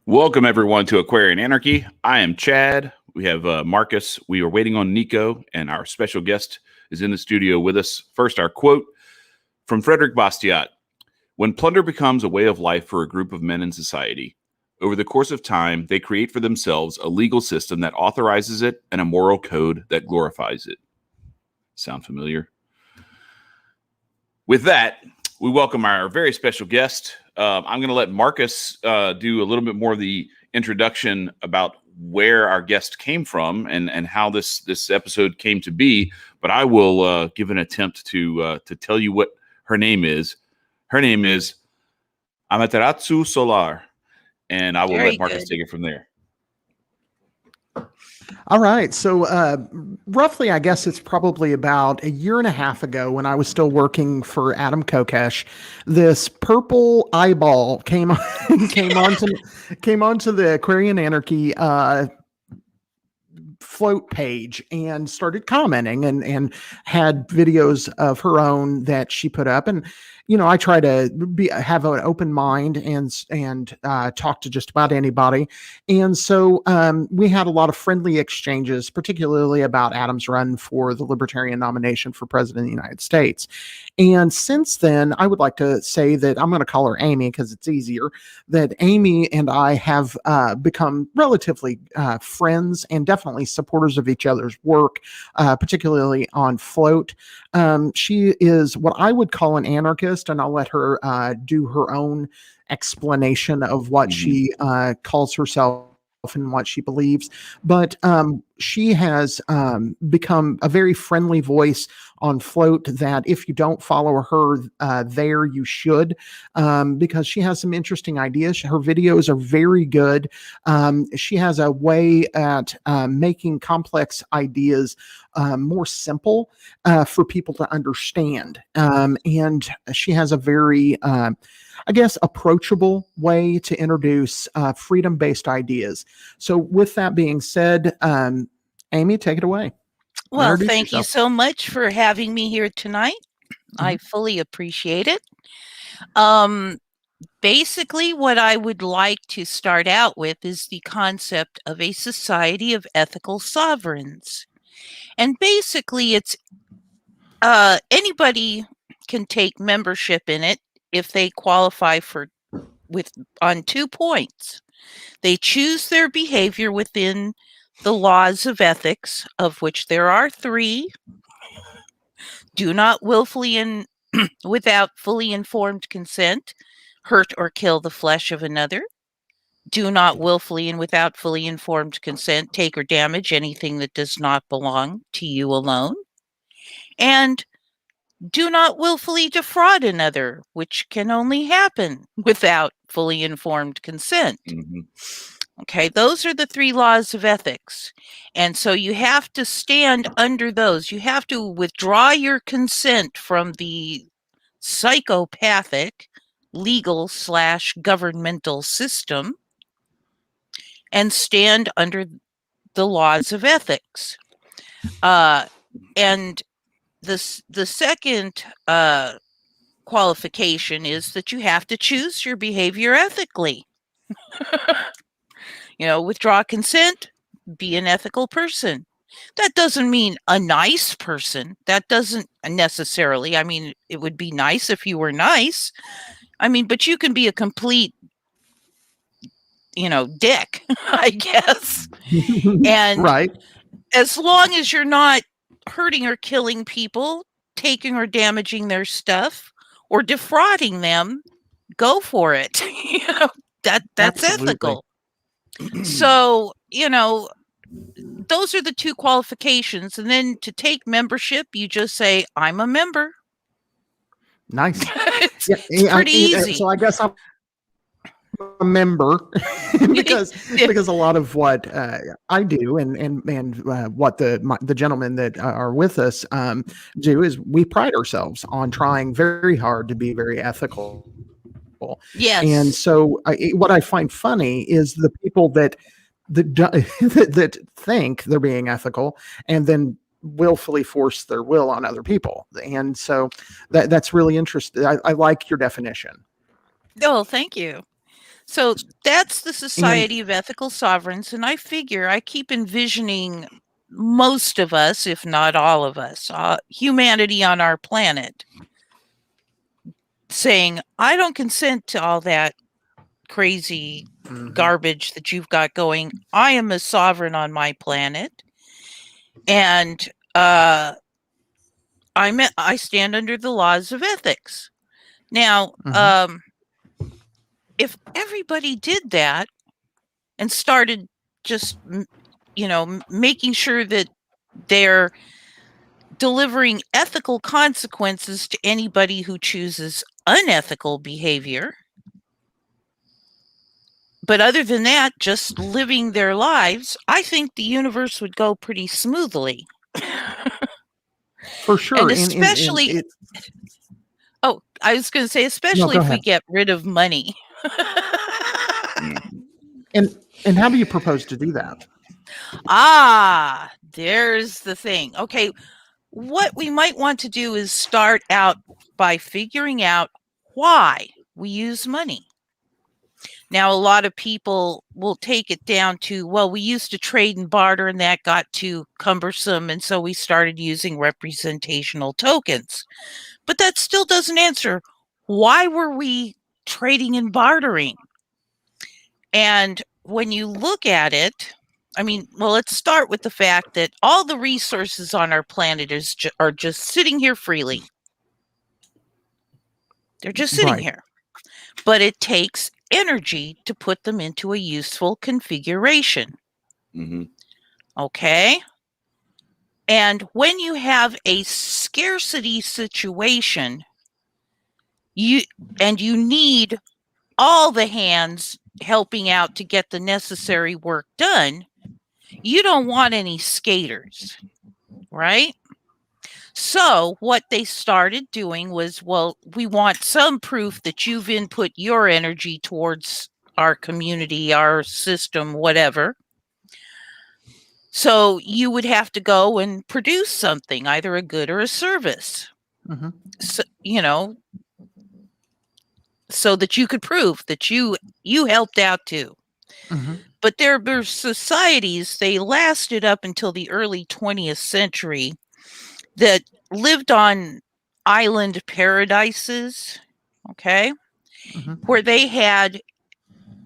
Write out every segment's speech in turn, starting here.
Welcome, everyone, to Aquarian Anarchy. I am Chad. We have Marcus. We are waiting on Nico, and our special guest is in the studio with us. First, our quote from Frederick Bastiat. When plunder becomes a way of life for a group of men in society, over the course of time, they create for themselves a legal system that authorizes it and a moral code that glorifies it. Sound familiar? With that, we welcome our very special guest. I'm going to let Marcus do a little bit more of the introduction about where our guest came from and how this episode came to be. But I will give an attempt to tell you what her name is. Her name is Amaterasu Solar, and I will let Marcus take it from there. All right. So roughly, I guess it's probably about a year and a half ago when I was still working for Adam Kokesh, this purple eyeball came onto the Aquarian Anarchy float page and started commenting and had videos of her own that she put up. And I try to have an open mind and talk to just about anybody. And so we had a lot of friendly exchanges, particularly about Adam's run for the Libertarian nomination for president of the United States. And since then, I would like to say that I'm going to call her Amy because it's easier, that Amy and I have become relatively friends and definitely supporters of each other's work, particularly on Float. She is what I would call an anarchist, and I'll let her do her own explanation of what she calls herself and what she believes. But she has become a very friendly voice on Float that if you don't follow her there, you should, because she has some interesting ideas. Her videos are very good. She has a way at making complex ideas more simple for people to understand. And she has a very approachable way to introduce freedom-based ideas. So with that being said, Amy, take it away. Well, thank you so much for having me here tonight. I fully appreciate it. Basically, what I would like to start out with is the concept of a society of ethical sovereigns. And basically, it's anybody can take membership in it if they qualify on 2 points. They choose their behavior within the laws of ethics, of which there are 3. Do not willfully and without fully informed consent hurt or kill the flesh of another. Do not willfully and without fully informed consent take or damage anything that does not belong to you alone. And do not willfully defraud another, which can only happen without fully informed consent. Okay, those are the 3 laws of ethics. And so you have to stand under those. You have to withdraw your consent from the psychopathic legal/governmental system and stand under the laws of ethics. And the second qualification is that you have to choose your behavior ethically. Withdraw consent, be an ethical person. That doesn't mean a nice person. That doesn't necessarily, it would be nice if you were nice. But you can be a complete, dick, I guess. And right. As long as you're not hurting or killing people, taking or damaging their stuff, or defrauding them, go for it. That's Absolutely. ethical. So, those are the 2 qualifications. And then to take membership, you just say, I'm a member. Nice. It's pretty easy. So I guess I'm a member because a lot of what I do and what the gentlemen that are with us do is we pride ourselves on trying very hard to be very ethical. Yes. And so what I find funny is the people that think they're being ethical and then willfully force their will on other people. And so that's really interesting. I like your definition. Oh, thank you. So that's the Society of Ethical Sovereigns, and I figure I keep envisioning most of us, if not all of us, humanity on our planet, saying, I don't consent to all that crazy garbage that you've got going. I am a sovereign on my planet, and I stand under the laws of ethics. Now, if everybody did that and started just, making sure that they're delivering ethical consequences to anybody who chooses unethical behavior, but other than that, just living their lives, I think the universe would go pretty smoothly. For sure. And especially, I was going to say, especially if we get rid of money. And how do you propose to do that? There's the thing. Okay, what we might want to do is start out by figuring out why we use money. Now, a lot of people will take it down to, well, we used to trade and barter and that got too cumbersome, and so we started using representational tokens. But that still doesn't answer, why were we trading and bartering? And when you look at it, let's start with the fact that all the resources on our planet are just sitting here freely. They're just sitting here. But it takes energy to put them into a useful configuration. Okay? And when you have a scarcity situation, you need all the hands helping out to get the necessary work done, you don't want any skaters, right? So what they started doing was, well, we want some proof that you've input your energy towards our community, our system, whatever. So you would have to go and produce something, either a good or a service. So, so that you could prove that you helped out too. But there were societies, they lasted up until the early 20th century, that lived on island paradises, okay, where they had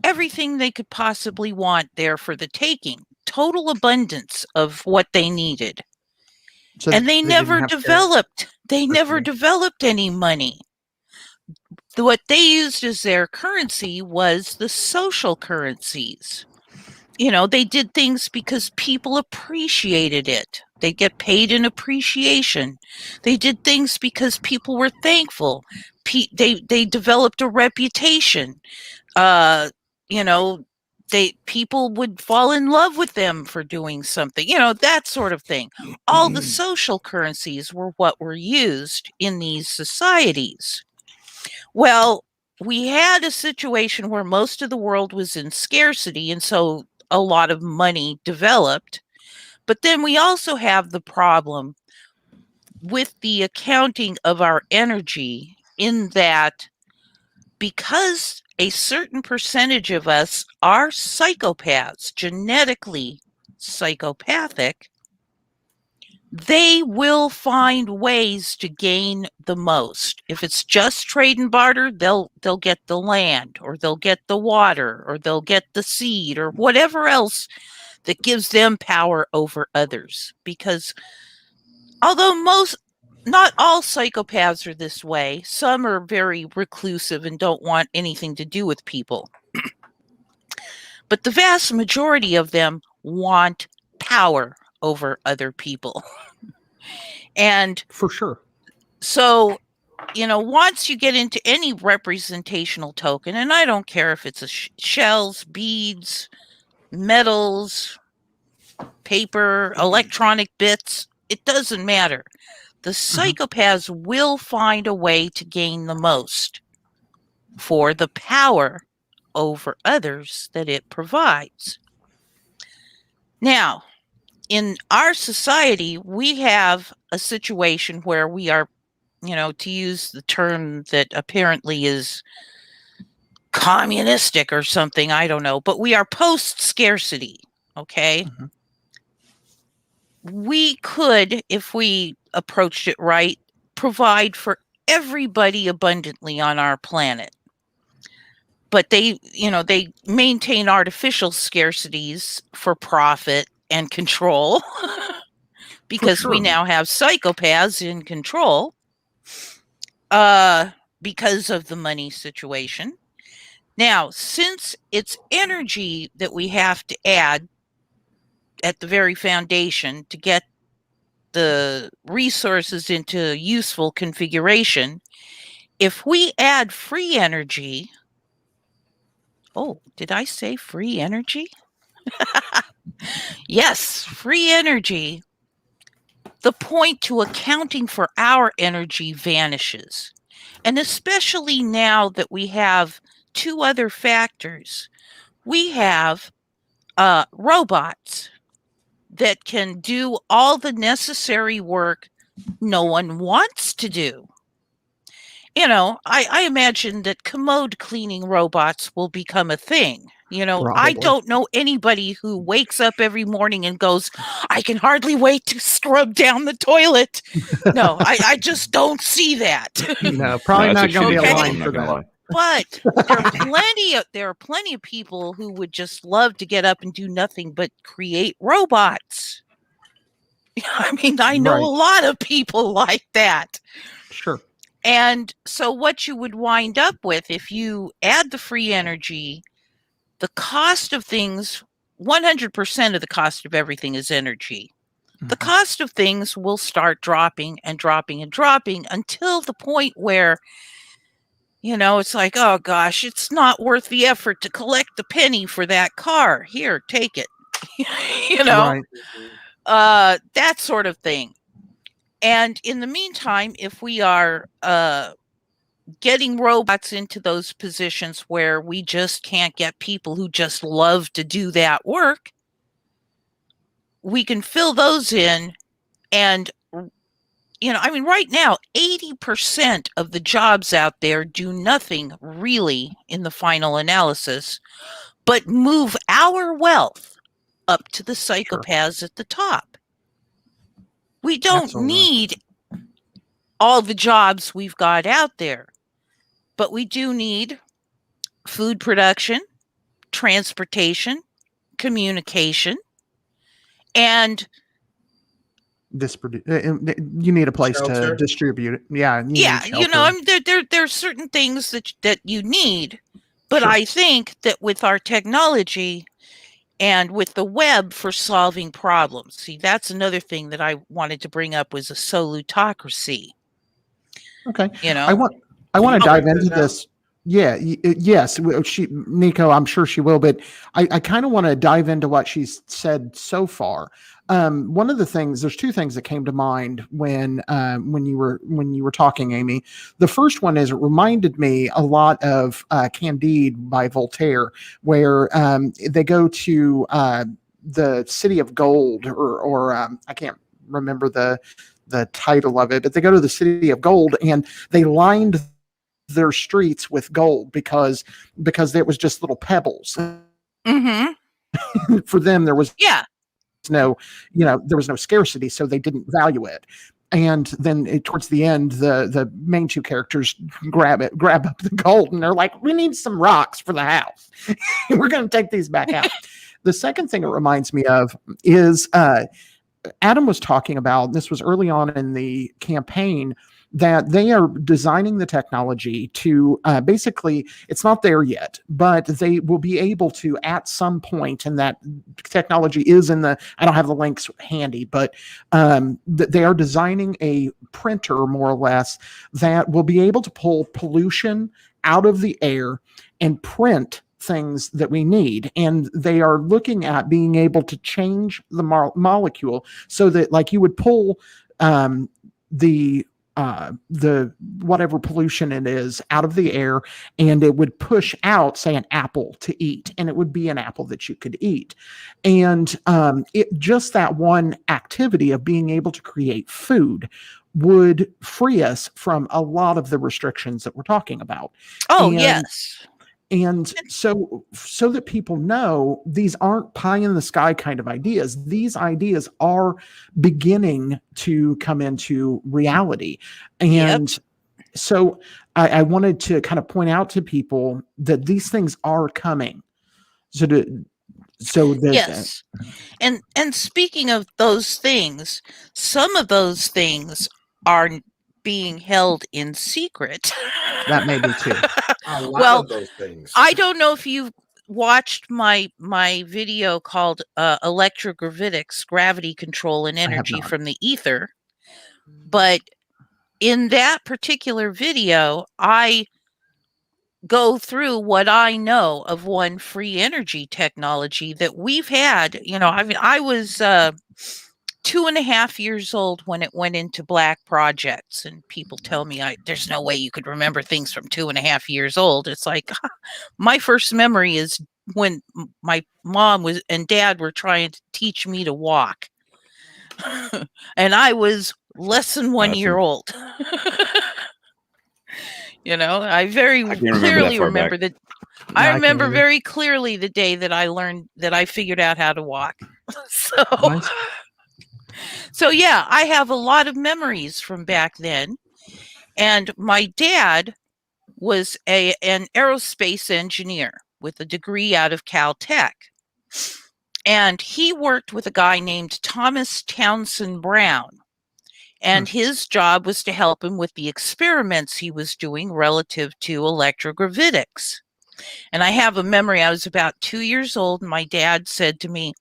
everything they could possibly want there for the taking, total abundance of what they needed. So and they never developed any money. What they used as their currency was the social currencies. They did things because people appreciated it. They get paid in appreciation. They did things because people were thankful. They developed a reputation. People would fall in love with them for doing something, that sort of thing. All the social currencies were what were used in these societies. Well, we had a situation where most of the world was in scarcity, and so a lot of money developed. But then we also have the problem with the accounting of our energy, in that because a certain percentage of us are psychopaths, genetically psychopathic, they will find ways to gain the most. If it's just trade and barter, they'll get the land, or they'll get the water, or they'll get the seed, or whatever else that gives them power over others. Because although not all psychopaths are this way, some are very reclusive and don't want anything to do with people. But the vast majority of them want power over other people. And for sure. So, once you get into any representational token, and I don't care if it's shells, beads, metals, paper, electronic bits, it doesn't matter. The psychopaths will find a way to gain the most for the power over others that it provides. Now, in our society, we have a situation where we are, to use the term that apparently is communistic or something, I don't know, but we are post scarcity. Okay. Mm-hmm. We could, if we approached it right, provide for everybody abundantly on our planet. But they maintain artificial scarcities for profit and control because we sure. now have psychopaths in control because of the money situation. Now, since it's energy that we have to add at the very foundation to get the resources into useful configuration, if we add free energy, oh, did I say free energy? Yes, free energy. The point to accounting for our energy vanishes. And especially now that we have two other factors. We have robots that can do all the necessary work no one wants to do. I imagine that commode cleaning robots will become a thing. I Probably. don't know anybody who wakes up every morning and goes, I can hardly wait to scrub down the toilet. No, I just don't see that. No, probably No, that's a not going to be a huge Okay. no, line I'm for not gonna that. lie. But there are plenty of people who would just love to get up and do nothing but create robots. I mean, I know Right. a lot of people like that. Sure. And so what you would wind up with if you add the free energy, the cost of things, 100% of the cost of everything is energy. The Mhm. cost of things will start dropping and dropping and dropping until the point where, it's like, oh gosh, it's not worth the effort to collect the penny for that car. Here, take it. Right. That sort of thing. And in the meantime, if we are getting robots into those positions where we just can't get people who just love to do that work, we can fill those in. And, right now, 80% of the jobs out there do nothing really in the final analysis, but move our wealth up to the Sure. psychopaths at the top. We don't Absolutely. need all the jobs we've got out there, but we do need food production, transportation, communication, and You need a place to Shelter. distribute it. Yeah, you yeah, need shelter. I mean, there's certain things that you need, but Sure. I think that with our technology and with the web for solving problems, see, that's another thing that I wanted to bring up was a solutocracy. Okay. You I know, want I Can want you to break dive that into down? this. Yeah, yes, she Nico, I'm sure she will, but I kind of want to dive into what she's said so far. One of the things, there's two things that came to mind when you were talking, Amy. The first one is it reminded me a lot of Candide by Voltaire, where they go to the city of gold, or I can't remember the title of it, but they go to the city of gold and they lined their streets with gold because it was just little pebbles. mm-hmm. For them, there was Yeah, there was no scarcity, so they didn't value it. And then towards the end, the main two characters grab up the gold, and they're like, "We need some rocks for the house. We're going to take these back out." The second thing it reminds me of is Adam was talking about, this was early on in the campaign, that they are designing the technology to basically, it's not there yet, but they will be able to at some point, and that technology is in I don't have the links handy, but they are designing a printer, more or less, that will be able to pull pollution out of the air and print things that we need. And they are looking at being able to change the molecule so that, like, you would pull the whatever pollution it is out of the air, and it would push out, say, an apple to eat, and it would be an apple that you could eat. And it just that one activity of being able to create food would free us from a lot of the restrictions that we're talking about. oh And yes, And so that people know, these aren't pie in the sky kind of ideas. These ideas are beginning to come into reality. And so I wanted to kind of point out to people that these things are coming. Yes. And speaking of those things, some of those things are being held in secret. That may be too. A lot Well, of those things. I don't know if you've watched my video called Electrogravitics, Gravity Control and Energy not. from the Ether, but in that particular video, I go through what I know of one free energy technology that we've had. I mean, I was 2.5 years old when it went into black projects, and people tell me there's no way you could remember things from 2.5 years old. It's like, my first memory is when my mom and dad were trying to teach me to walk. And I was less than 1 year old. I very clearly remember that. I remember very clearly the day that I figured out how to walk. So yeah, I have a lot of memories from back then. And my dad was an aerospace engineer with a degree out of Caltech. And he worked with a guy named Thomas Townsend Brown. And his job was to help him with the experiments he was doing relative to electrogravitics. And I have a memory, I was about 2 years old, and my dad said to me,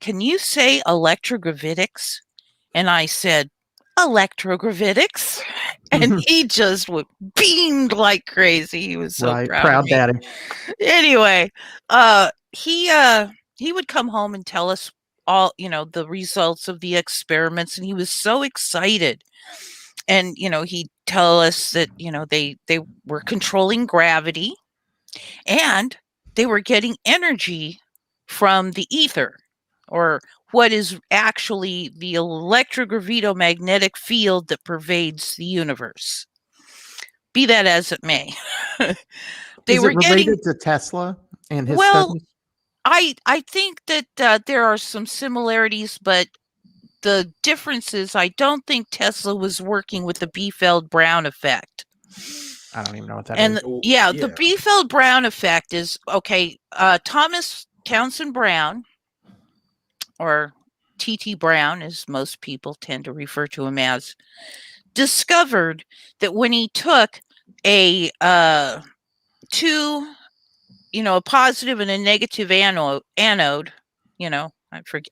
"Can you say electrogravitics?" And I said, "Electrogravitics?" And he just beamed like crazy. He was so proud of me. Daddy. Anyway, he would come home and tell us all, the results of the experiments, and he was so excited. And he'd tell us that they were controlling gravity, and they were getting energy from the ether, or what is actually the electrogravitomagnetic field that pervades the universe. Be that as it may. Is it related to Tesla and his studies? I think that there are some similarities, but the difference is I don't think Tesla was working with the Biefeld-Brown effect. I don't even know what that is. is. The Biefeld-Brown effect is, Thomas Townsend Brown, or T.T. Brown, as most people tend to refer to him as, discovered that when he took a positive and a negative anode,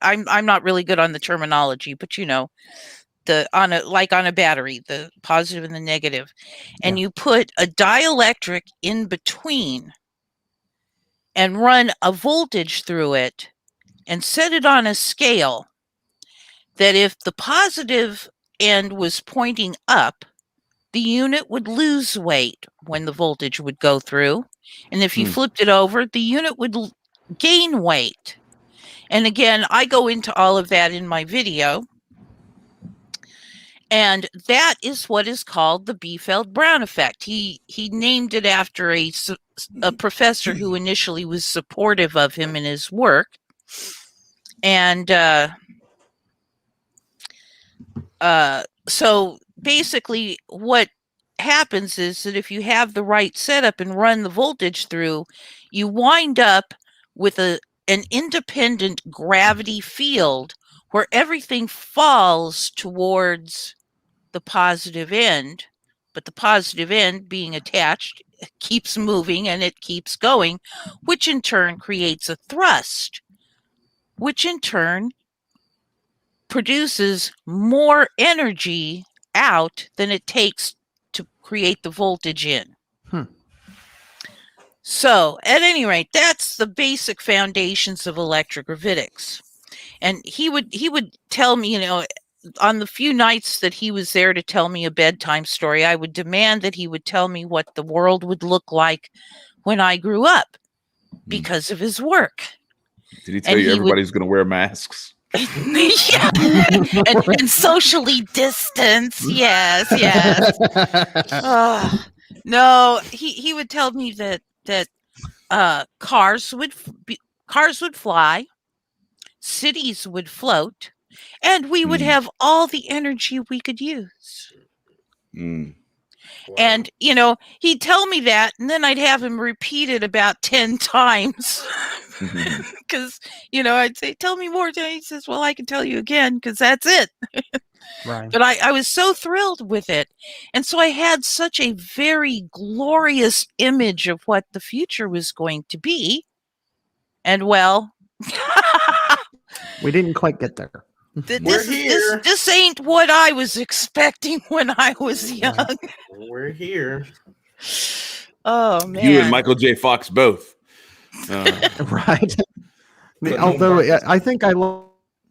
I'm not really good on the terminology, but on a battery, the positive and the negative, and you put a dielectric in between and run a voltage through it and set it on a scale, that if the positive end was pointing up, the unit would lose weight when the voltage would go through. And if you flipped it over, the unit would gain weight. And again, I go into all of that in my video. And that is what is called the Biefeld-Brown effect. He named it after a professor who initially was supportive of him in his work. And so basically what happens is that if you have the right setup and run the voltage through, you wind up with an independent gravity field where everything falls towards the positive end, but the positive end being attached keeps moving and it keeps going, which in turn creates a thrust, which in turn produces more energy out than it takes to create the voltage in. So, at any rate, that's the basic foundations of electrogravitics. And he would tell me, on the few nights that he was there to tell me a bedtime story, I would demand that he would tell me what the world would look like when I grew up because of his work. Did he tell you everybody's going to wear masks? Yeah, and socially distance. Yes. No, he would tell me that cars would fly, cities would float, and we would have all the energy we could use. Mm. Wow. And, he'd tell me that, and then I'd have him repeat it about 10 times. Because, I'd say, tell me more. He says, well, I can tell you again, because that's it. Right. But I was so thrilled with it. And so I had such a very glorious image of what the future was going to be. And well, We didn't quite get there. this ain't what I was expecting when I was young. We're here. Oh, man. You and Michael J. Fox both. Right. But Although no, I think I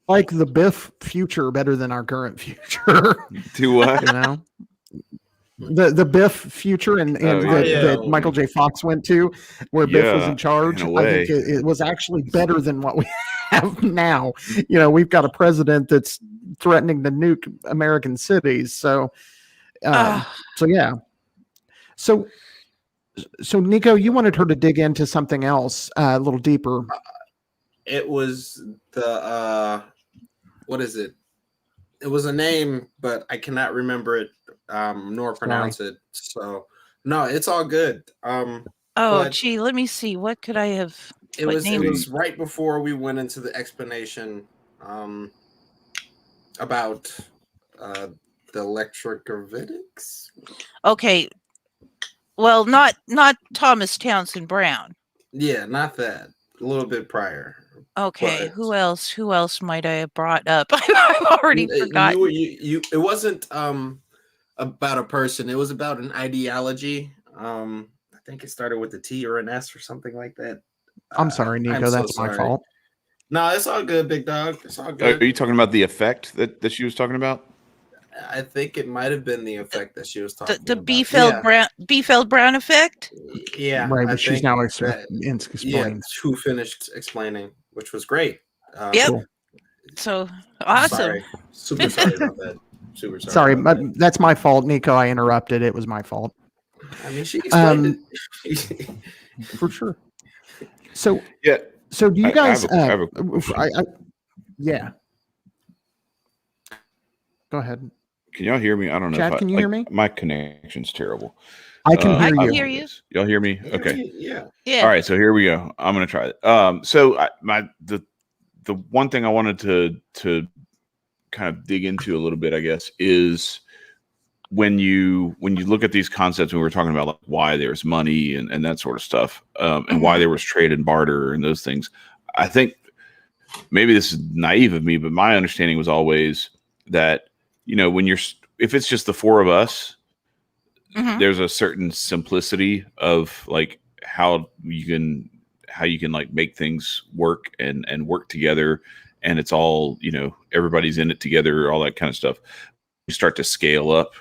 like the Biff future better than our current future. To what? The Biff future and that yeah. Michael J. Fox went to, where Biff was Yeah, in charge. in a I think way. it was actually better than what we have now. We've got a president that's threatening to nuke American cities. So, yeah. So Nico, you wanted her to dig into something else a little deeper. It was the what is it? It was a name, but I cannot remember it nor pronounce it. So no, it's all good. Gee, let me see. What could I have? It was right before we went into the explanation about the electrogravitics. Okay. Well, not Thomas Townsend Brown. Yeah, not that. A little bit prior. Okay, But- who else might I have brought up? I've already forgotten. You it wasn't about a person, it was about an ideology. I think it started with a T or an S or something like that. I'm sorry, Nico. I'm so That's my sorry. fault. No, it's all good, big dog. It's all Are good. you talking about the effect that she was talking about? I think it might have been the effect that she was talking The about. Biefeld Brown effect? Yeah, Right, I but she's think now that- explained. who finished explaining, which was great. Yep. Cool. So awesome. Sorry. Super sorry about that. Super sorry. Sorry, about but that's my fault, Nico. I interrupted. It was my fault. that. I mean, she explained it. For sure. So Yeah. do you guys? I have a question. Yeah. Go ahead. Can y'all hear me? I don't know. Chad, can you hear me? My connection's terrible. I can I hear can you. hear you. Y'all hear me? Okay. Yeah. Yeah. All right. So here we go. I'm gonna try it. So the one thing I wanted to kind of dig into a little bit, I guess, is when you look at these concepts, when we were talking about like why there's money and that sort of stuff, and why there was trade and barter and those things. I think maybe this is naive of me, but my understanding was always that, if it's just the four of us, there's a certain simplicity of like how you can like make things work and work together, and it's all, everybody's in it together, all that kind of stuff. You start to scale up,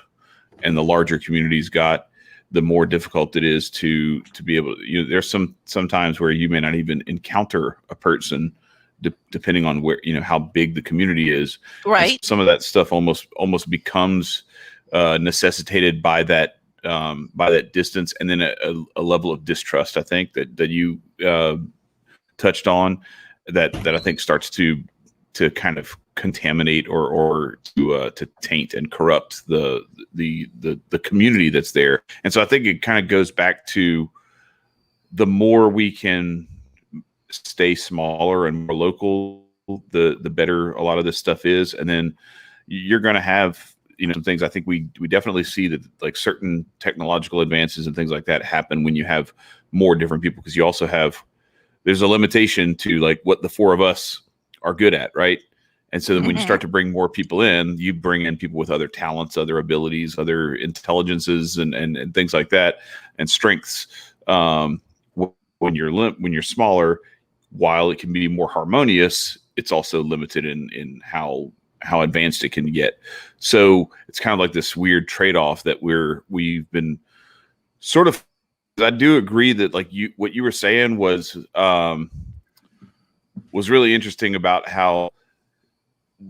and the larger communities got, the more difficult it is to be able to, there's sometimes where you may not even encounter a person depending on where, how big the community is. Right. And some of that stuff almost becomes necessitated by that distance, and then a level of distrust, I think that you touched on, that I think starts to kind of contaminate or to taint and corrupt the community that's there. And so I think it kind of goes back to, the more we can stay smaller and more local, the better a lot of this stuff is. And then you're going to have, some things. I think we definitely see that like certain technological advances and things like that happen when you have more different people, because you also have, there's a limitation to like what the four of us are good at, right? And so then when you start to bring more people in, you bring in people with other talents, other abilities, other intelligences, and things like that, and strengths. When you're smaller, while it can be more harmonious, it's also limited in how advanced it can get. So it's kind of like this weird trade-off that we've been sort of. I do agree that like what you were saying was really interesting about how,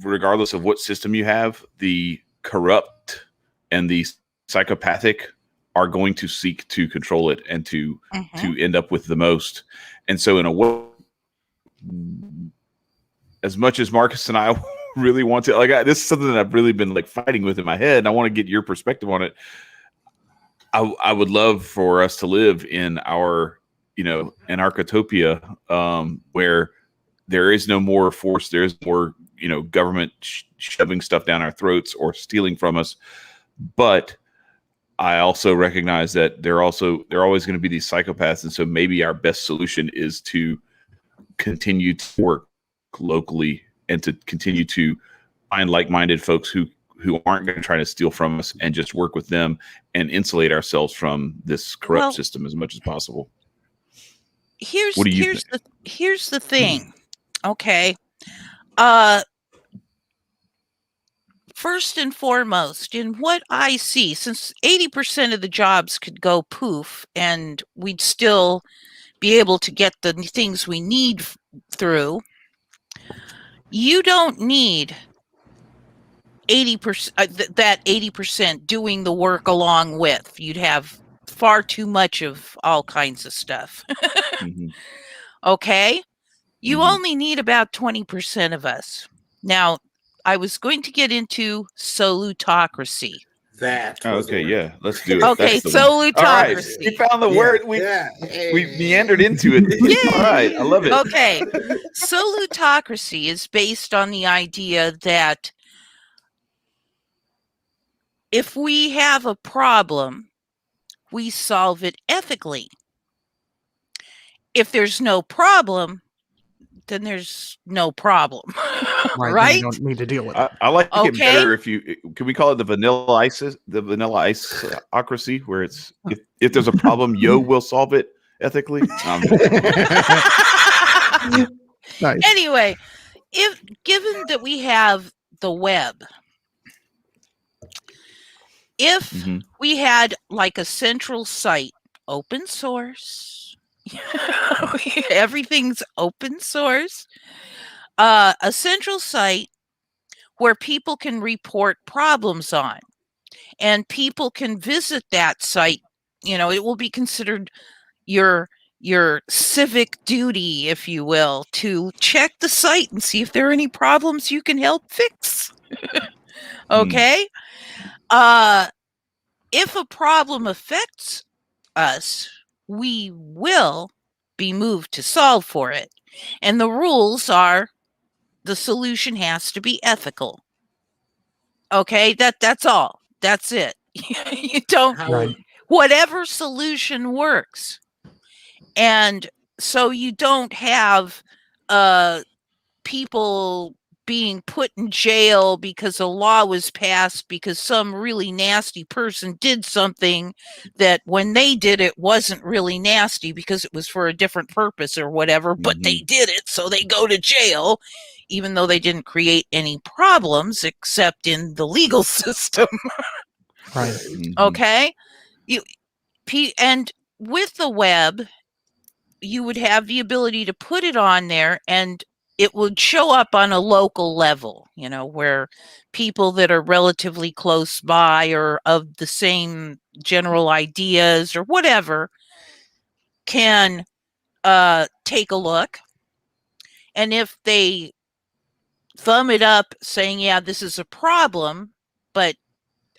regardless of what system you have, the corrupt and the psychopathic are going to seek to control it and to Mhm. end up with the most. And so in a way, as much as Marcus and I really want to, like, this is something that I've really been like fighting with in my head, and I want to get your perspective on it. I would love for us to live in our, anarchotopia, where there is no more force, there is more, government shoving stuff down our throats or stealing from us. But I also recognize that there are always going to be these psychopaths, and so maybe our best solution is to continue to work locally and to continue to find like-minded folks who aren't going to try to steal from us, and just work with them and insulate ourselves from this corrupt system as much as possible. Here's What do you think? here's the thing. Okay. First and foremost, in what I see, since 80% of the jobs could go poof and we'd still be able to get the things we need through, you don't need 80% that 80% doing the work along with. You'd have far too much of all kinds of stuff. Mm-hmm. Okay? You Mm-hmm. only need about 20% of us. Now, I was going to get into solutocracy. That was okay, the word. yeah, let's do it. Okay, That's the one. All right, solutocracy. we found the word. We meandered into it. All right, I love it. Okay, solutocracy is based on the idea that if we have a problem, we solve it ethically. If there's no problem, then there's no problem. Right. Right? Then you don't need to deal with it. I like it Okay. better if can we call it the vanilla iceocracy, where it's if there's a problem, yo will solve it ethically. Nice. Anyway, given that we have the web, if Mhm. we had like a central site, open source, everything's open source, a central site where people can report problems on, and people can visit that site. It will be considered your civic duty, if you will, to check the site and see if there are any problems you can help fix. Okay? If a problem affects us, we will be moved to solve for it. And the rules are the solution has to be ethical. Okay? That's all. That's it. You don't Right. whatever solution works. And so you don't have people being put in jail because a law was passed because some really nasty person did something that when they did it wasn't really nasty because it was for a different purpose or whatever, but they did it, so they go to jail, even though they didn't create any problems except in the legal system. Right. Okay? And with the web, you would have the ability to put it on there and it would show up on a local level, where people that are relatively close by or of the same general ideas or whatever can take a look. And if they thumb it up saying, yeah, this is a problem, but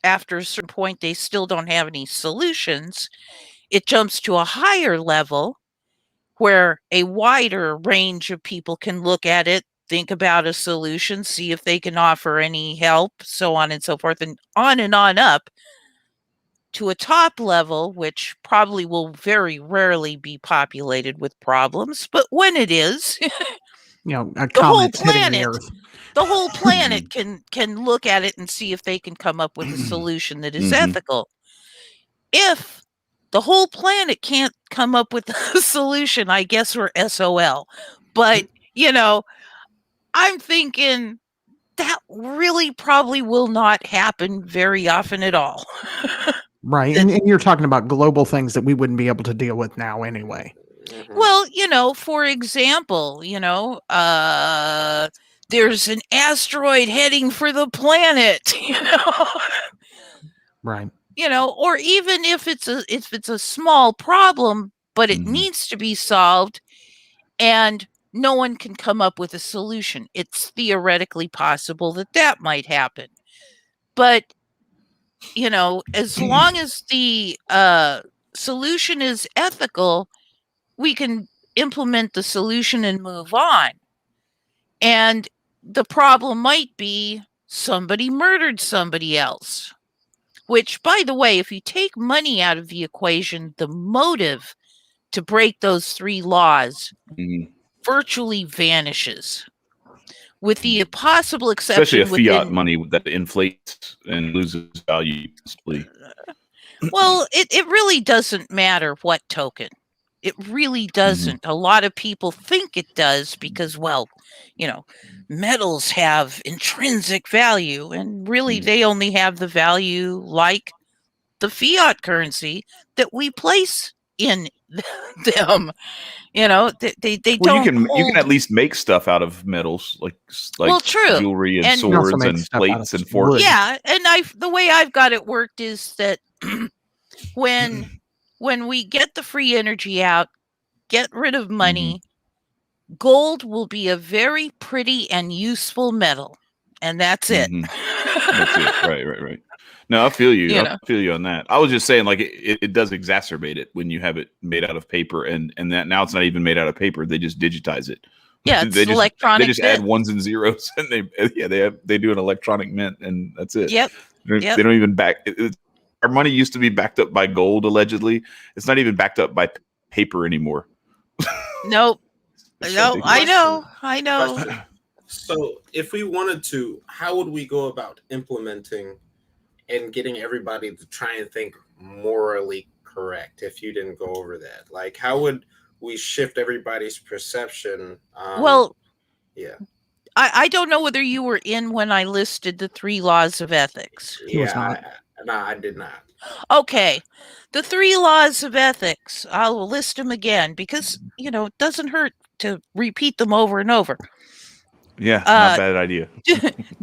after a certain point they still don't have any solutions, it jumps to a higher level where a wider range of people can look at it, think about a solution, see if they can offer any help, so on and so forth, and on up to a top level, which probably will very rarely be populated with problems. But when it is, A the whole comet's hitting the planet, Earth. the whole planet can look at it and see if they can come up with a solution that is ethical. If the whole planet can't come up with a solution, I guess we're SOL. But, I'm thinking that really probably will not happen very often at all. Right. And you're talking about global things that we wouldn't be able to deal with now anyway. Well, for example, there's an asteroid heading for the planet, Right. or even if it's a small problem, but it Mhm. needs to be solved and no one can come up with a solution. It's theoretically possible that might happen. But, as long as the solution is ethical, we can implement the solution and move on. And the problem might be somebody murdered somebody else. Which, by the way, if you take money out of the equation, the motive to break those 3 laws Mhm. virtually vanishes. With the possible Especially a exception fiat within, money that inflates and loses value instantly. well, it really doesn't matter what token. It really doesn't. A lot of people think it does because, well, metals have intrinsic value, and really they only have the value like the fiat currency that we place in them. They Well, don't you can hold. at least make stuff out of metals, like Well, true. jewelry and And You can also swords make and stuff out of plates and wood. forks. yeah, and the way I've got it worked is that when we get the free energy out, get rid of money, gold will be a very pretty and useful metal, and that's it. Mhm. That's it. Right. No, I feel you. You I know. feel you on that. I was just saying, like, it does exacerbate it when you have it made out of paper, and that now it's not even made out of paper. They just digitize it. Yeah, it's they electronic just add mint. ones and zeros, and they do an electronic mint, and that's it. Yep. They don't even back. Our money used to be backed up by gold, allegedly. It's not even backed up by paper anymore. Nope. It's No, ridiculous. I know. Question. So, if we wanted to, how would we go about implementing and getting everybody to try and think morally correct? If you didn't go over that, like, how would we shift everybody's perception? Well, yeah, I don't know whether you were in when I listed the 3 laws of ethics. He was not. No, I did not. Okay. The 3 laws of ethics, I'll list them again because, it doesn't hurt to repeat them over and over. Yeah, not a bad idea.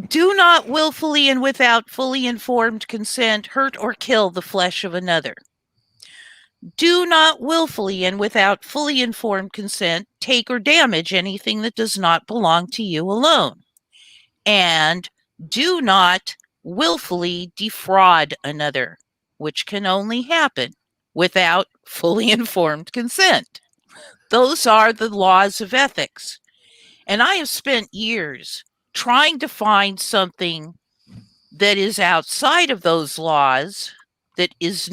Do not willfully and without fully informed consent hurt or kill the flesh of another. Do not willfully and without fully informed consent take or damage anything that does not belong to you alone. And do not willfully defraud another, which can only happen without fully informed consent. Those are the laws of ethics. And I have spent years trying to find something that is outside of those laws that is,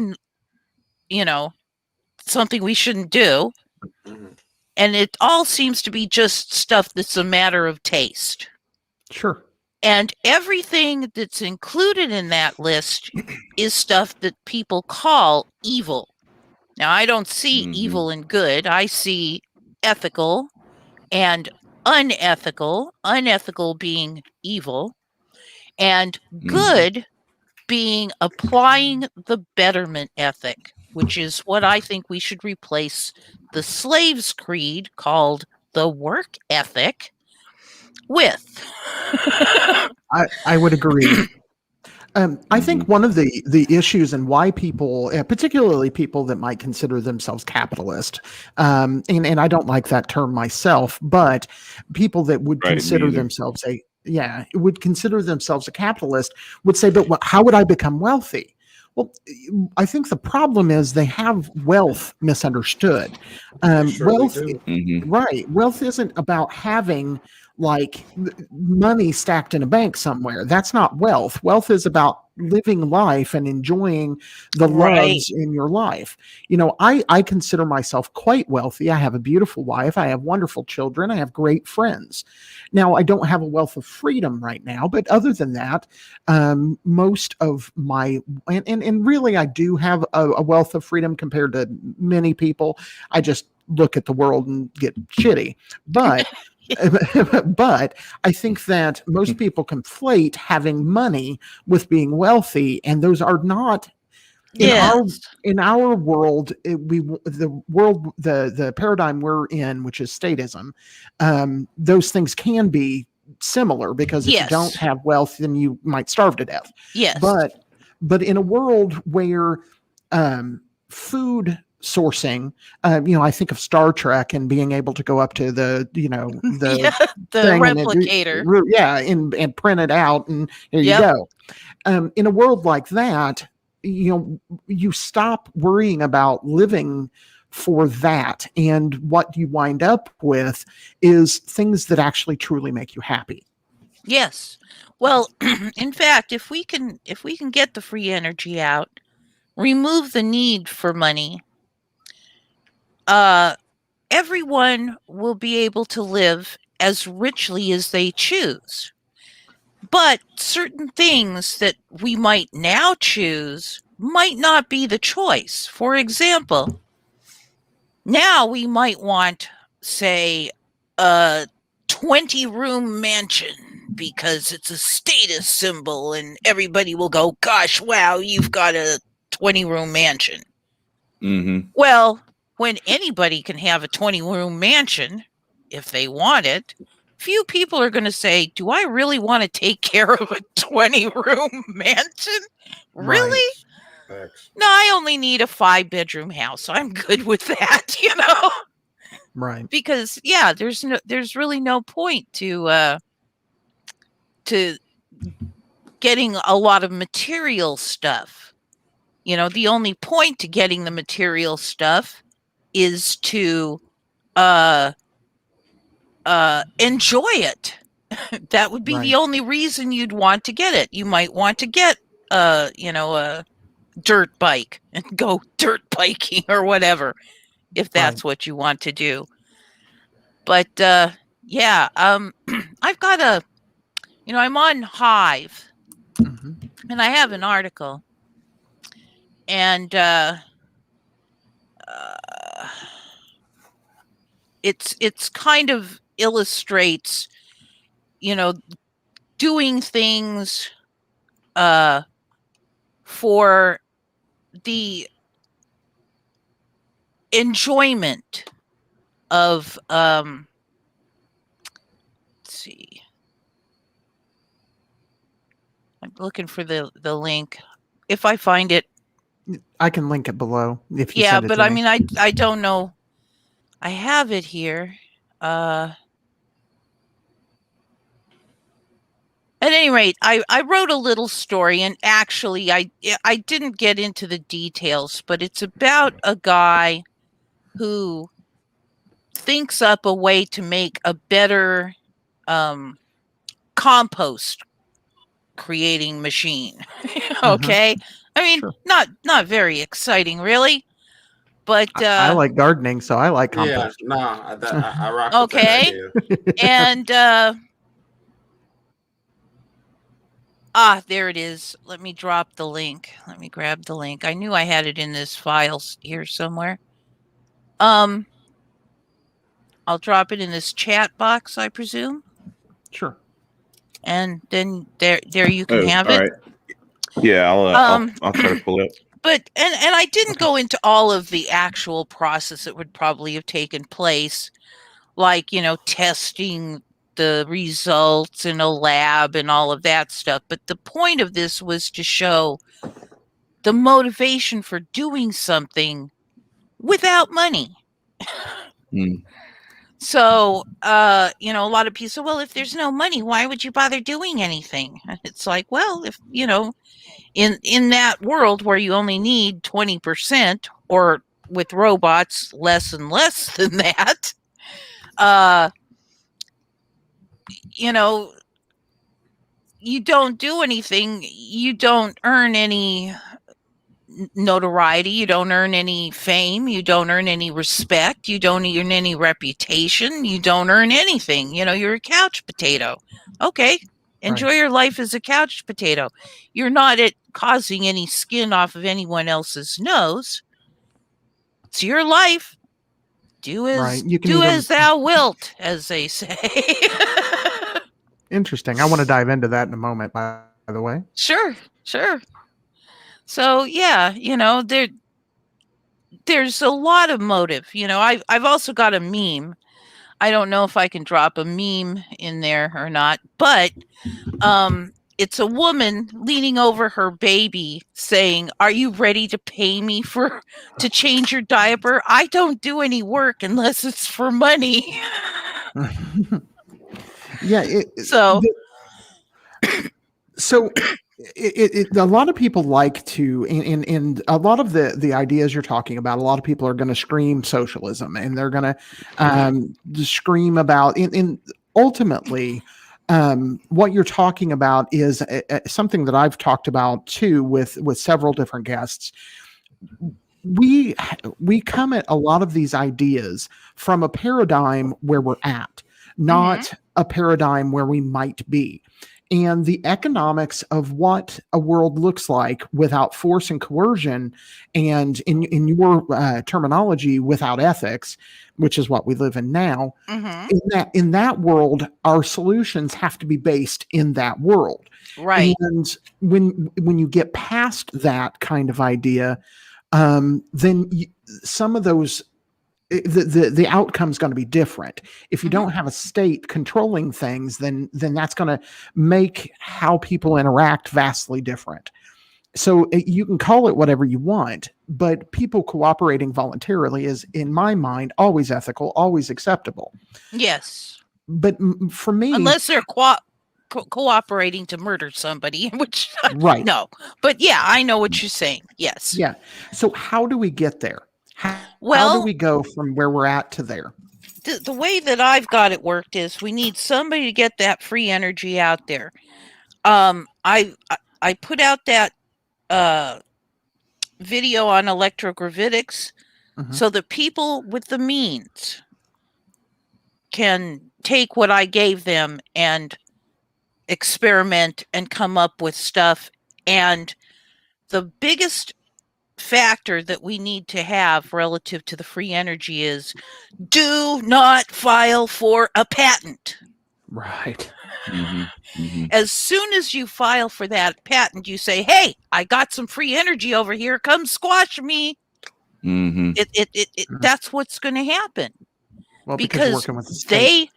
something we shouldn't do. Mhm. And it all seems to be just stuff that's a matter of taste. Sure. And everything that's included in that list is stuff that people call evil. Now, I don't see evil and good. I see ethical and unethical, unethical being evil, and good being applying the betterment ethic, which is what I think we should replace the slave's creed called the work ethic with. I would agree. I think one of the issues and why people, particularly people that might consider themselves capitalist, and I don't like that term myself, but people that would Right, me consider either. themselves would consider themselves a capitalist would say, but how would I become wealthy? Well, I think the problem is they have wealth misunderstood. Surely Wealth, do. right? Wealth isn't about having like money stacked in a bank somewhere. That's not wealth. Wealth is about living life and enjoying the Right. loves in your life. I consider myself quite wealthy. I have a beautiful wife. I have wonderful children. I have great friends. Now, I don't have a wealth of freedom right now, but other than that, most of my, and really, I do have a wealth of freedom compared to many people. I just look at the world and get shitty. But but I think that most people conflate having money with being wealthy, and those are not in our world. The paradigm we're in, which is statism. Those things can be similar because if you don't Yes. have wealth, then you might starve to death. Yes. But But in a world where food sourcing, I think of Star Trek and being able to go up to the Yeah, the thing replicator. and print it out, and here you Yep. go. In a world like that, you stop worrying about living for that, and what you wind up with is things that actually truly make you happy. Yes. Well, in fact, if we can get the free energy out, remove the need for money, everyone will be able to live as richly as they choose. But certain things that we might now choose might not be the choice. For example, now we might want, say, a 20-room mansion because it's a status symbol and everybody will go, gosh, wow, you've got a 20-room mansion. Mm-hmm. Well, when anybody can have a 20-room mansion if they want it, few people are going to say, do I really want to take care of a 20-room mansion? Really? Thanks. No, I only need a 5-bedroom house. I'm good with that, Right. because there's really no point to getting a lot of material stuff. The only point to getting the material stuff is to enjoy it. That would be Right. the only reason you'd want to get it. You might want to get a dirt bike and go dirt biking or whatever, if that's what you want to do. But yeah, I've got I'm on Hive, Mhm. and I have an article, and it's kind of illustrates, doing things for the enjoyment of let's see. I'm looking for the link. If I find it, I can link it below if you yeah, send it but to I me. mean, I don't know. I have it here. At any rate, I wrote a little story, and actually, I didn't get into the details, but it's about a guy who thinks up a way to make a better compost creating machine. Okay, I mean, Sure. not very exciting, really, but I like gardening, so I like Yeah, compost. nah, I rock with that okay, idea. and there it is. Let me drop the link. Let me grab the link. I knew I had it in this file here somewhere. I'll drop it in this chat box, I presume, Sure. and then there you can Oh, have all it. right. Yeah, I'll try to pull it up. But and I didn't go into all of the actual process that would probably have taken place, like, testing the results in a lab and all of that stuff. But the point of this was to show the motivation for doing something without money. Mm. So, a lot of people say, well, if there's no money, why would you bother doing anything? It's like, well, if, in that world where you only need 20%, or with robots less and less than that, you know, you don't do anything, you don't earn any notoriety, you don't earn any fame, you don't earn any respect, you don't earn any reputation, you don't earn anything. You're a couch potato. Okay, enjoy Right. your life as a couch potato. You're not causing any skin off of anyone else's nose. It's your life. Do Right. as You can do even as thou wilt, as they say. interesting. I want to dive into that in a moment, by the way. Sure, sure. So yeah, there's a lot of motive. I've also got a meme. I don't know if I can drop a meme in there or not, but it's a woman leaning over her baby saying, "Are you ready to pay me to change your diaper? I don't do any work unless it's for money." Yeah. So, So a lot of people like to, and a lot of the ideas you're talking about, a lot of people are going to scream socialism, and they're going to scream about, and ultimately, what you're talking about is something that I've talked about too with several different guests. We come at a lot of these ideas from a paradigm where we're at, not a paradigm where we might be. And the economics of what a world looks like without force and coercion, and in your terminology, without ethics, which is what we live in now. In that world, our solutions have to be based in that world. right. And when you get past that kind of idea, then some of those the outcome's going to be different. If you don't have a state controlling things, then that's going to make how people interact vastly different. So you can call it whatever you want, but people cooperating voluntarily is, in my mind, always ethical, always acceptable. Yes. But for me, Unless they're cooperating to murder somebody, which right. no. But yeah, I know what you're saying. Yes. Yeah. So how do we get there? How do Well, we go from where we're at to there? the way that I've got it worked is we need somebody to get that free energy out there. I put out that video on electrogravitics so that people with the means can take what I gave them and experiment and come up with stuff. And the biggest factor that we need to have relative to the free energy is do not file for a patent. Right. As soon as you file for that patent, you say, "Hey, I got some free energy over here. Come squash me." That's what's going to happen. Well, because you're because working with the state.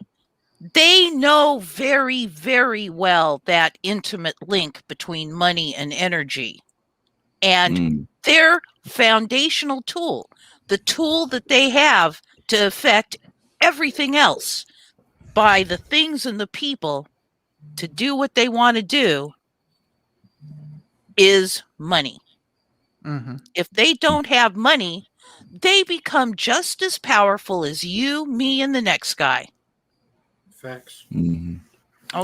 they know very, very well that intimate link between money and energy. And their foundational tool, the tool that they have to affect everything else by the things and the people to do what they want to do, is money. If they don't have money, they become just as powerful as you, me, and the next guy. Facts. Okay.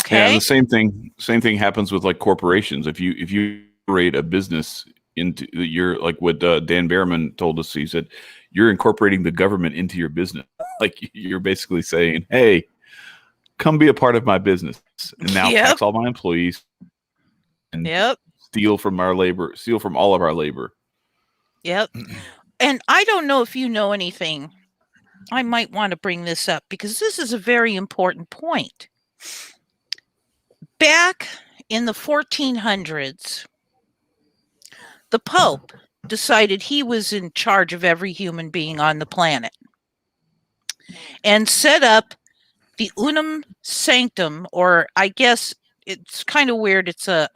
Yeah, and the same thing happens with like corporations. If you operate a business into you're like what Dan Behrman told us, he said you're incorporating the government into your business. Like you're basically saying, "Hey, come be a part of my business, and now tax all my employees and steal from our labor, steal from all of our labor." Yep. And I don't know if you know anything. I might want to bring this up because this is a very important point. Back in the 1400s, the Pope decided he was in charge of every human being on the planet and set up the unum sanctum, or I guess it's kind of weird. It's a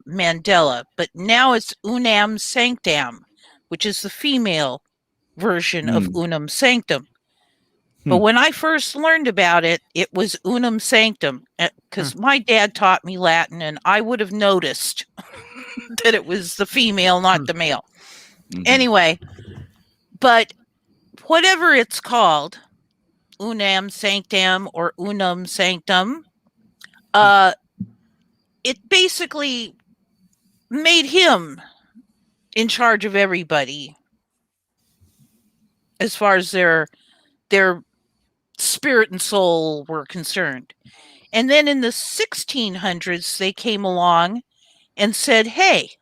Mandela, but now it's unam sanctam, which is the female version of unum sanctum. But when I first learned about it, it was unum sanctum because my dad taught me Latin, and I would have noticed that it was the female, not the male. Anyway, but whatever it's called, unam sanctam or unum sanctum, it basically made him in charge of everybody as far as their spirit and soul were concerned. And then in the 1600s, they came along and said, "Hey,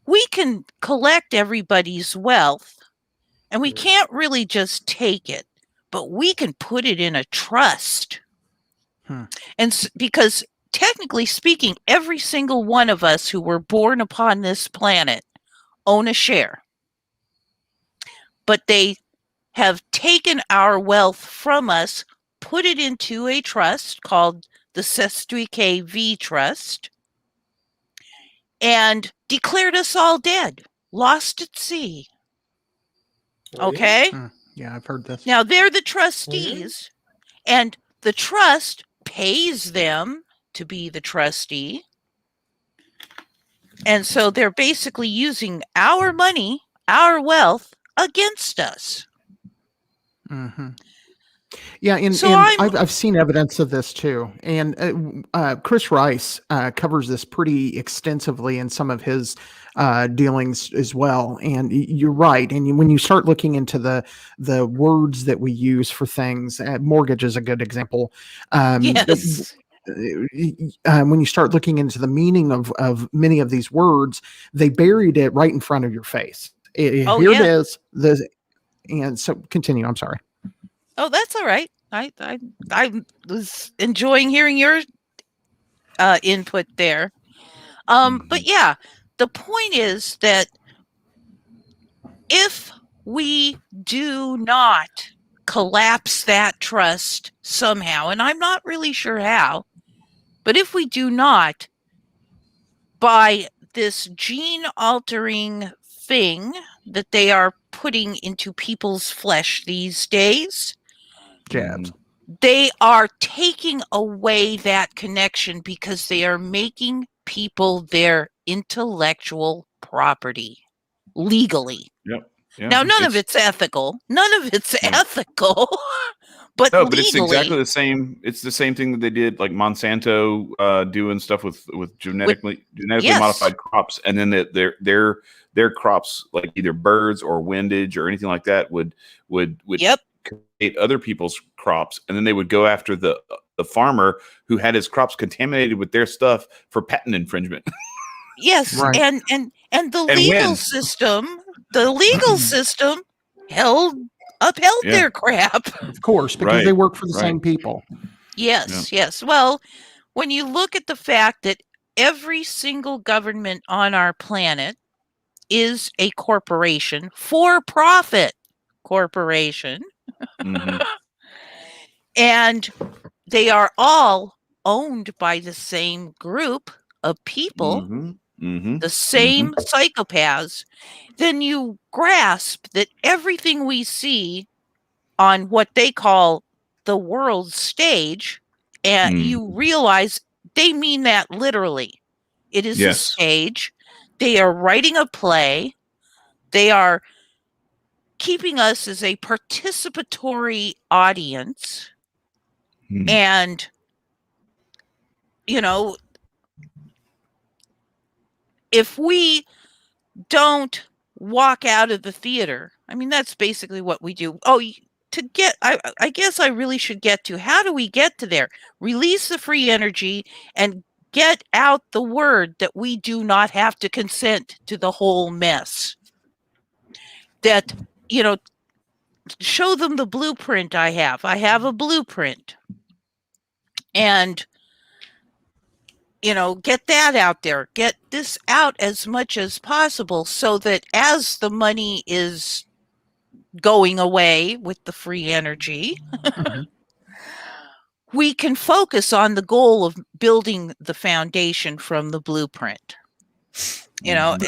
we can collect everybody's wealth, and we can't really just take it, but we can put it in a trust." And because technically speaking, every single one of us who were born upon this planet own a share. But they have taken our wealth from us, put it into a trust called the Sestuike V Trust, and declared us all dead, lost at sea. Oh, yeah? Okay? Yeah, I've heard this. Now they're the trustees, and the trust pays them to be the trustee. And so they're basically using our money, our wealth against us. Mm-hmm. Yeah, and, So and I'm I've seen evidence of this too. And Chris Rice covers this pretty extensively in some of his dealings as well. And you're right. And when you start looking into the words that we use for things, mortgage is a good example. yes. When you start looking into the meaning of many of these words, they buried it right in front of your face. Oh, Here it yeah. is. And so continue. I'm sorry. Oh, that's all right. I was enjoying hearing your input there. But yeah, the point is that if we do not collapse that trust somehow, and I'm not really sure how, but if we do not, by this gene altering thing that they are putting into people's flesh these days, Jabs. they are taking away that connection because they are making people their intellectual property legally. Yep. Yeah. Now, none of it's ethical. None of it's No. ethical, but No, but it's legally. exactly the same. It's the same thing that they did, like Monsanto doing stuff with genetically yes. modified crops, and then their crops, like either birds or windage or anything like that, would Yep. create other people's crops, and then they would go after the farmer who had his crops contaminated with their stuff for patent infringement. Yes, Right. and the And legal win. system, upheld Yeah. their crap. Of course, because Right, they work for the right. same people. Yes, yes. Well, when you look at the fact that every single government on our planet is a corporation, for-profit corporation, Mhm. and they are all owned by the same group of people, Mhm. Mhm. the same psychopaths, then you grasp that everything we see on what they call the world stage, and you realize they mean that literally. It is a Yes. stage. They are writing a play. They are keeping us as a participatory audience. Mhm. And, you know, if we don't walk out of the theater, I mean, that's basically what we do. Oh, I guess I really should get to, how do we get to there? Release the free energy and get out the word that we do not have to consent to the whole mess. That, you know, show them the blueprint I have. I have a blueprint. And, you know, get that out there. Get this out as much as possible so that as the money is going away with the free energy, we can focus on the goal of building the foundation from the blueprint. You know,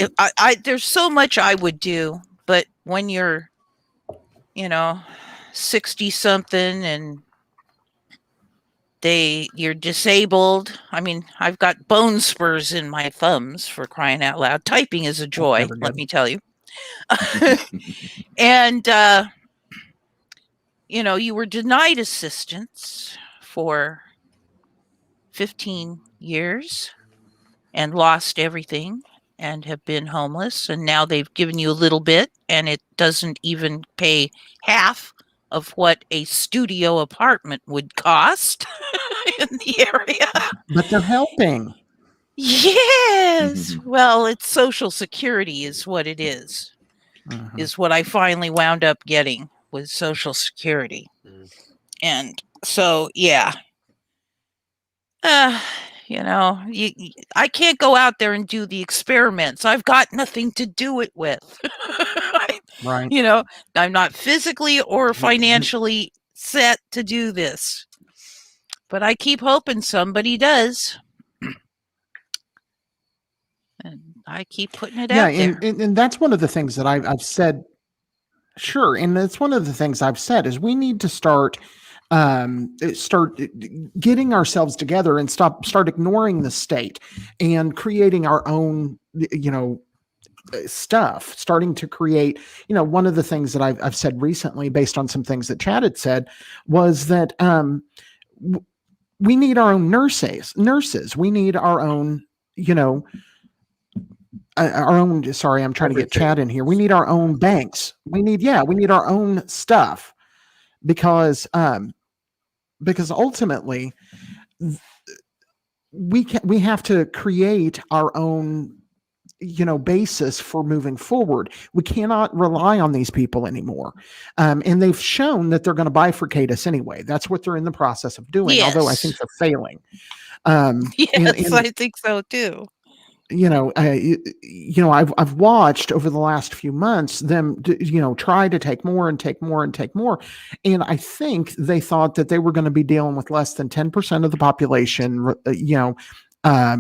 there's so much I would do, but when you're, 60 something and you're disabled. I mean, I've got bone spurs in my thumbs, for crying out loud. Typing is a joy, never let good. me tell you. And, you were denied assistance for 15 years and lost everything and have been homeless. And now they've given you a little bit, and it doesn't even pay half of what a studio apartment would cost in the area. But they're helping. Yes. Well, it's Social Security is what it is what I finally wound up getting with Social Security. And so, yeah. I can't go out there and do the experiments. I've got nothing to do it with. Right. I'm not physically or financially set to do this. But I keep hoping somebody does. And I keep putting it Yeah, out there. and that's one of the things that I've said. Sure, and that's one of the things I've said is we need to start getting ourselves together and start ignoring the state and creating our own, stuff, starting to create, one of the things that I've said recently based on some things that Chad had said was that we need our own nurses. We need our own, sorry, I'm trying to get Chad in here. We need our own banks. We need our own stuff because ultimately we have to create our own basis for moving forward. We cannot rely on these people anymore. And they've shown that they're going to bifurcate us anyway. That's what they're in the process of doing, although I think Yes. they're failing. Yes, I think so too. I've watched over the last few months them, try to take more and take more and take more. And I think they thought that they were going to be dealing with less than 10% of the population,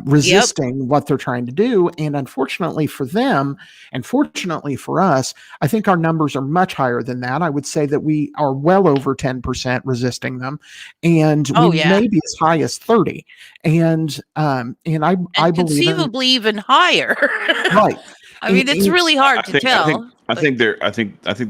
resisting what they're trying to do. And unfortunately for them, and fortunately for us, I think our numbers are much higher than that. I would say that we are well over 10% resisting them, and we may be as high as 30. And I believe conceivably even higher. Right. I mean, it's really hard to tell. I think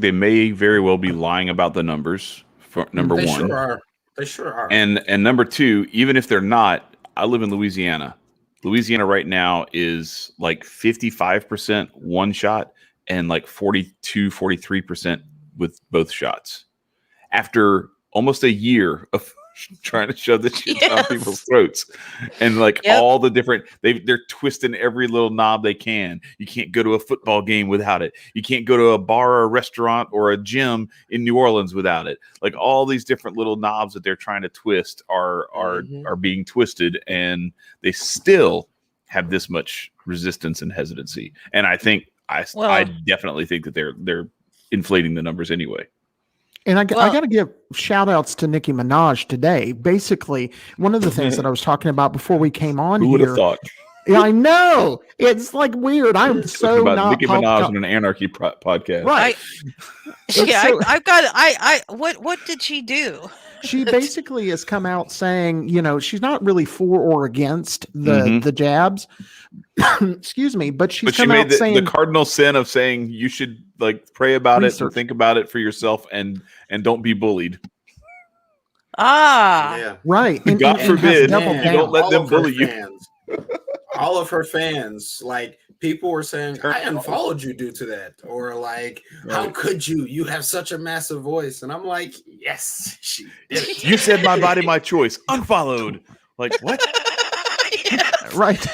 they may very well be lying about the numbers. For number They one, sure are. They sure are. And number two, even if they're not, I live in Louisiana. Louisiana right now is like 55% one shot and like 43% with both shots. After almost a year of trying to shove this shit down people's throats, and like all the different, they're twisting every little knob they can. You can't go to a football game without it. You can't go to a bar or a restaurant or a gym in New Orleans without it. Like all these different little knobs that they're trying to twist are being twisted, and they still have this much resistance and hesitancy. And I think I definitely think that they're inflating the numbers anyway. And I got to give shout outs to Nicki Minaj today. Basically, one of the things that I was talking about before we came on Who would have thought? Yeah, I know. It's like weird. I'm so about not Nicki Minaj on an anarchy podcast. Right. What did she do? She basically has come out saying, she's not really for or against the jabs. Excuse me, but she's come out saying the cardinal sin of saying you should like pray about it and think about it for yourself and don't be bullied. Right. And God forbid you don't let them bully you. All of her fans, like people were saying, I unfollowed you due to that, or like, how could you? You have such a massive voice, and I'm like, yes, she did it. You said my body, my choice. Unfollowed. Like what? Right.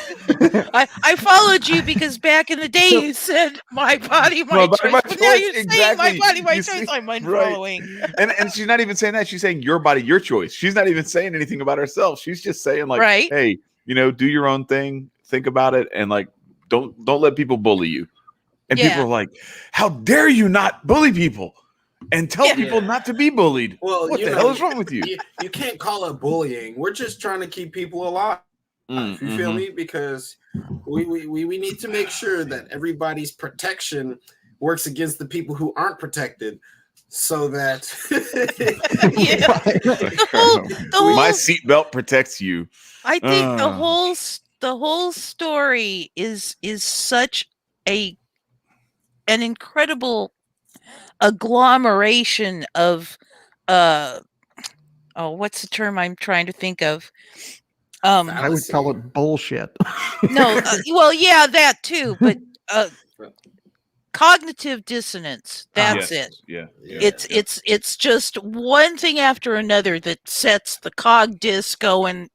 I followed you because back in the day you said my body, my choice. But now you're saying my body, my choice. I'm unfollowing. Right. And she's not even saying that. She's saying your body, your choice. She's not even saying anything about herself. She's just saying like, hey, do your own thing, think about it, and like don't let people bully you. And people are like, how dare you not bully people and tell people not to be bullied? Well, what the hell is wrong with you? You can't call it bullying. We're just trying to keep people alive. You feel me? Because we need to make sure that everybody's protection works against the people who aren't protected, so that my seatbelt protects you. I think the whole story is such an incredible agglomeration of what's the term I'm trying to think of? I would call it bullshit. No, yeah, that too, but cognitive dissonance. That's it. Yeah. It's just one thing after another that sets the cog disc going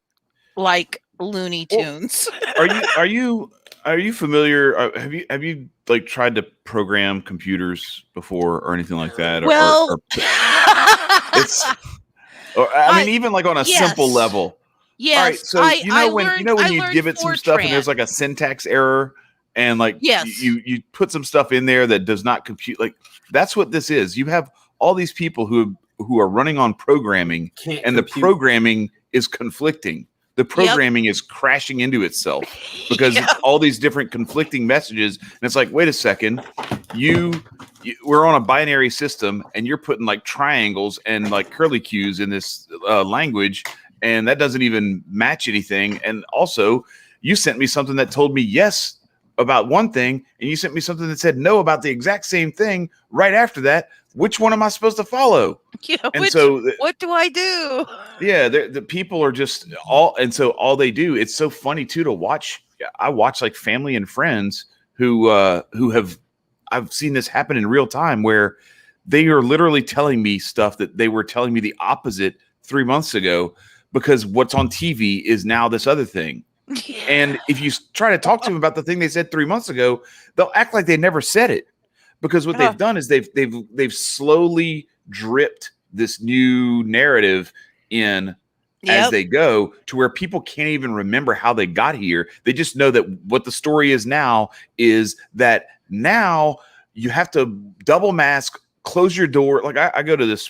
like Looney Tunes. Are you familiar? Have you like tried to program computers before or anything like that? Well, I mean, even like on a simple level. Yes. All right, so when you give it some stuff and there's like a syntax error and like you put some stuff in there that does not compute, like that's what this is. You have all these people who are running on programming and the programming is conflicting. the programming is crashing into itself because it's all these different conflicting messages. And it's like, wait a second, we're on a binary system and you're putting like triangles and like curly cues in this language. And that doesn't even match anything. And also you sent me something that told me yes about one thing. And you sent me something that said no about the exact same thing right after that. Which one am I supposed to follow? Yeah, and what do I do? Yeah, the people are just all they do. It's so funny too to watch. I watch like family and friends who have I've seen this happen in real time where they are literally telling me stuff that they were telling me the opposite 3 months ago because what's on TV is now this other thing. Yeah. And if you try to talk to them about the thing they said 3 months ago, they'll act like they never said it. Because what they've done is they've slowly dripped this new narrative in as they go to where people can't even remember how they got here. They just know that what the story is now is that now you have to double mask, close your door. Like I go to this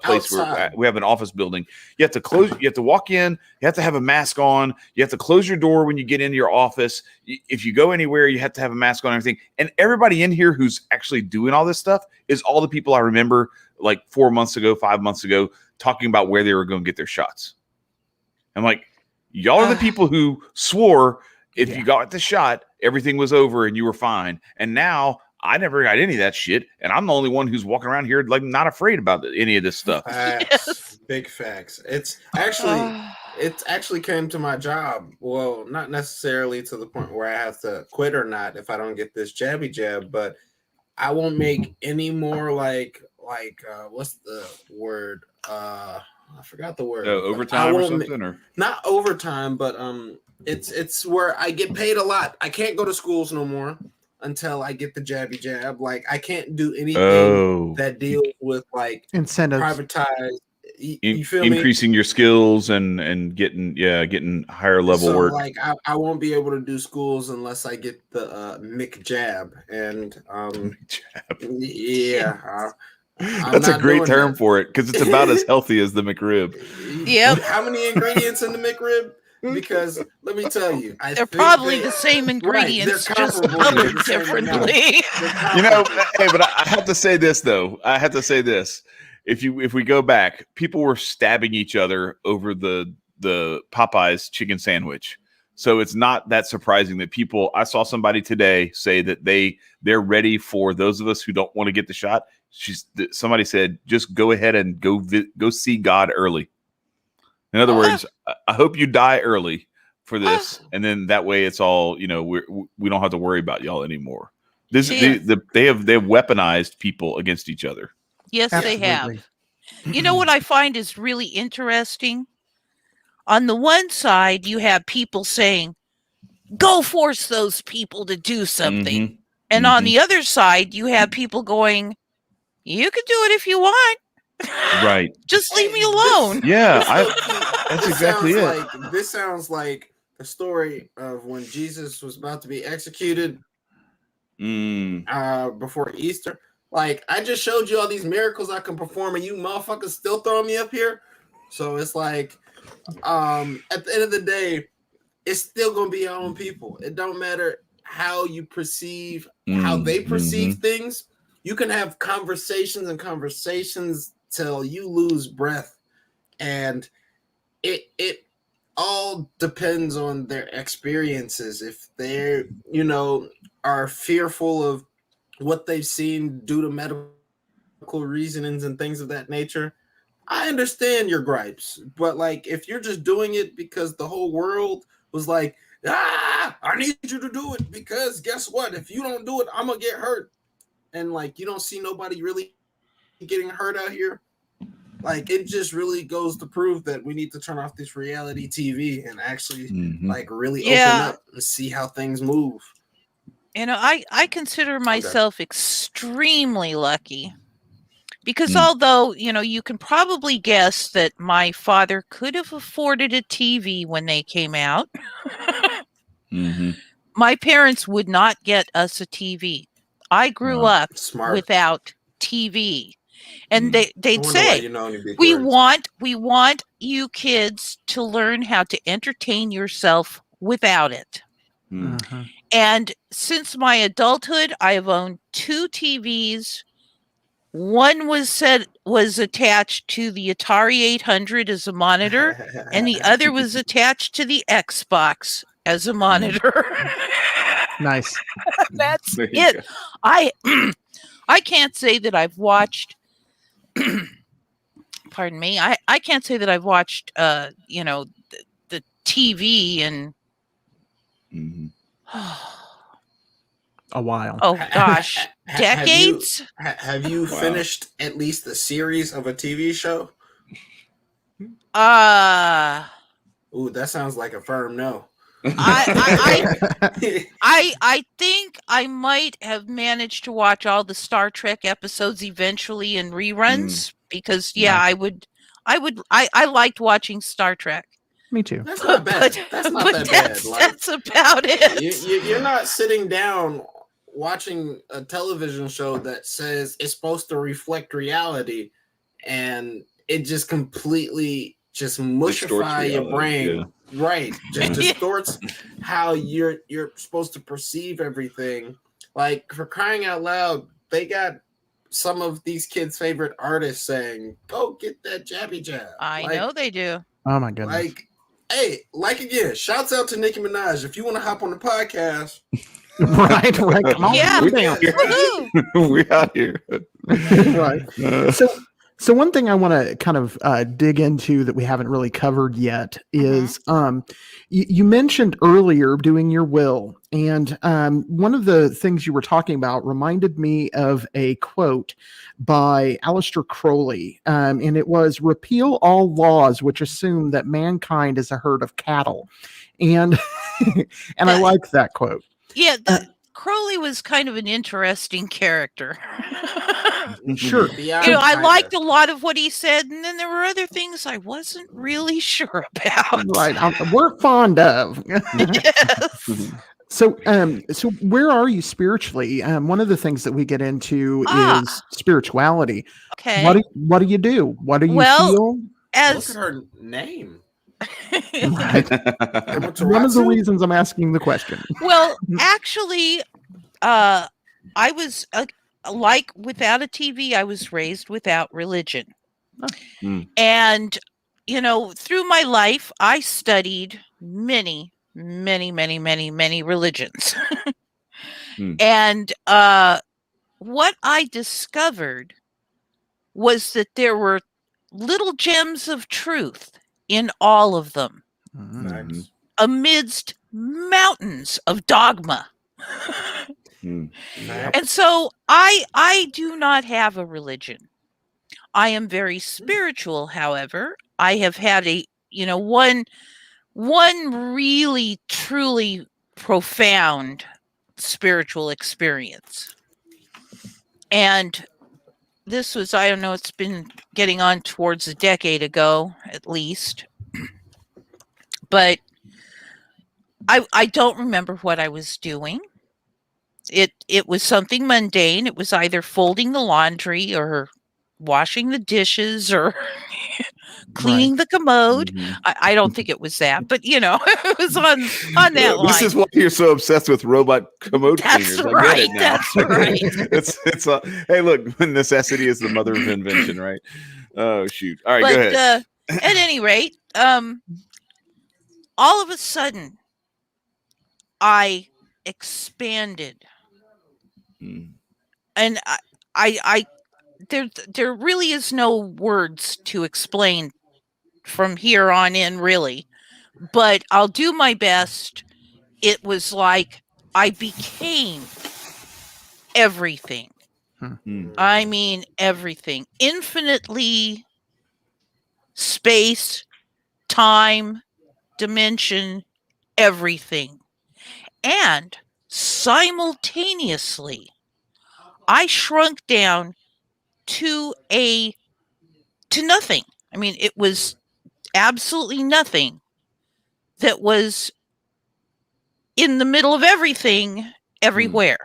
place where we have an office building. You have to close. You have to walk in. You have to have a mask on. You have to close your door when you get into your office. If you go anywhere, you have to have a mask on. Everything. And everybody in here who's actually doing all this stuff is all the people I remember like 4 months ago, 5 months ago, talking about where they were going to get their shots. I'm like, y'all are the people who swore if you got the shot, everything was over and you were fine. And now I never got any of that shit, and I'm the only one who's walking around here like not afraid about any of this stuff. Facts, big facts. It's actually came to my job. Well, not necessarily to the point where I have to quit or not if I don't get this jabby jab, but I won't make any more like what's the word? I forgot the word. Overtime or something, or not overtime, but it's where I get paid a lot. I can't go to schools no more until I get the jabby jab. Like I can't do anything that deals with like incentives, privatized. You feel increasing your skills and getting higher level work. Like I won't be able to do schools unless I get the McJab and that's a great term for it because it's about as healthy as the McRib. Yep. How many ingredients in the McRib? Because let me tell you, they're probably the same ingredients, just colored differently. Hey, but I have to say this though. If we go back, people were stabbing each other over the Popeyes chicken sandwich. So it's not that surprising that I saw somebody today say that they're ready for those of us who don't want to get the shot. Somebody said, just go ahead and go see God early. In other words, I hope you die early for this, and then that way it's all we don't have to worry about y'all anymore. They have weaponized people against each other. Yes, absolutely. They have. You know what I find is really interesting? On the one side, you have people saying, "Go force those people to do something," and on the other side, you have people going, "You can do it if you want." Right. Just leave me alone. That's exactly it. This sounds like the story of when Jesus was about to be executed before Easter. Like, I just showed you all these miracles I can perform, and you motherfuckers still throwing me up here. So it's like, at the end of the day, it's still gonna be your own people. It don't matter how you perceive, how they perceive things. You can have conversations till you lose breath, and it all depends on their experiences. If they're are fearful of what they've seen due to medical reasonings and things of that nature, I understand your gripes. But like, if you're just doing it because the whole world was like, I need you to do it because guess what, if you don't do it, I'm gonna get hurt, and like you don't see nobody really getting hurt out here, like it just really goes to prove that we need to turn off this reality TV and actually like really open up and see how things move. I consider myself extremely lucky because although, you can probably guess that my father could have afforded a TV when they came out, my parents would not get us a TV. I grew up without TV. And Mm. they'd I wonder why say, you know any big we words. want you kids to learn how to entertain yourself without it. Mm. Mhm. And since my adulthood, I have owned 2 TVs. One was attached to the Atari 800 as a monitor, and the other was attached to the Xbox as a monitor. Nice. That's There you it. go. I I can't say that I've watched pardon me. I can't say that I've watched the TV and Mhm. A while. oh gosh, Have you decades? have you Wow. finished at least the series of a TV show? Uh Ooh, that sounds like a firm no. I think I might have managed to watch all the Star Trek episodes eventually in reruns because Nice. I liked watching Star Trek. Me too. That's not bad. That's not that bad. Like That's about it. you're not sitting down watching a television show that says it's supposed to reflect reality, and it just completely just Distorts mushify your reality, brain. Right, just Yeah. distorts how you're supposed to perceive everything. Like, for crying out loud, they got some of these kids' favorite artists saying, "Go get that jabby jab." I Like, know they do. Oh my goodness. like, hey, like again, shouts out to Nicki Minaj. If you want to hop on the podcast, right. Come on, Yeah. come down. Woohoo! We're out here. Right. Uh, So one thing I want to kind of dig into that we haven't really covered yet is you mentioned earlier doing your will, and one of the things you were talking about reminded me of a quote by Aleister Crowley, and it was "Repeal all laws which assume that mankind is a herd of cattle," and and I Yeah. like that quote. Yeah, Crowley was kind of an interesting character. Sure. beyond I kinda. liked a lot of what he said, and then there were other things I wasn't really sure about. Right, we're fond of. Yes. So where are you spiritually? One of the things that we get into Ah, is spirituality. okay. What do you do? What do you Well, feel? Look as at her name. Right. One of the Amaterasu? reasons I'm asking the question. well, actually, I was like without a TV, I was raised without religion. Mm. And through my life, I studied many, many, many, many, many religions. And what I discovered was that there were little gems of truth in all of them Nice. amidst mountains of dogma. Mm. And so I do not have a religion. I am very spiritual, however. I have had one really truly profound spiritual experience. And this was, I don't know, it's been getting on towards a decade ago at least. But I don't remember what I was doing. It was something mundane. It was either folding the laundry or washing the dishes or cleaning the commode. I don't think it was that, but it was on that line. This is why you're so obsessed with robot commode That's cleaners. I right, get it now. that's right. it's hey, look, necessity is the mother of invention, right? Oh shoot! All right, But go ahead. at any rate, all of a sudden, I expanded, Mm. and I there really is no words to explain from here on in, really. But I'll do my best. It was like I became everything. Mm. I mean, everything. Infinitely space, time, dimension, everything. And simultaneously, I shrunk down to nothing. I mean, it was absolutely nothing that was in the middle of everything everywhere.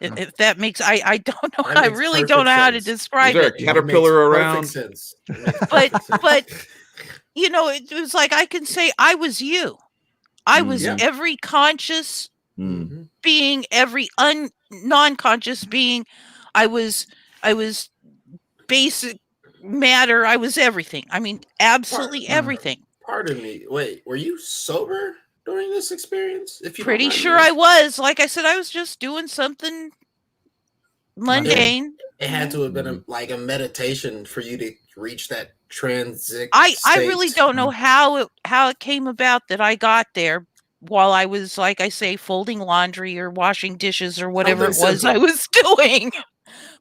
If that makes, I don't know. That I makes really don't know perfect how to sense. Is describe there a it. It caterpillar makes around? Perfect sense. It makes But perfect sense. but it was like I can say I was you. I was Yeah. every conscious Mhm. being, every non-conscious being. I was basic matter. I was everything. I mean, absolutely everything. Pardon me. Wait, were you sober during this experience? If you don't Pretty mind sure me I asking? was. Like I said, I was just doing something mundane. It had to have been like a meditation for you to reach that transit I state. really don't know how it came about that I got there while I was, like I say, folding laundry or washing dishes or whatever it Something was I simple. was doing.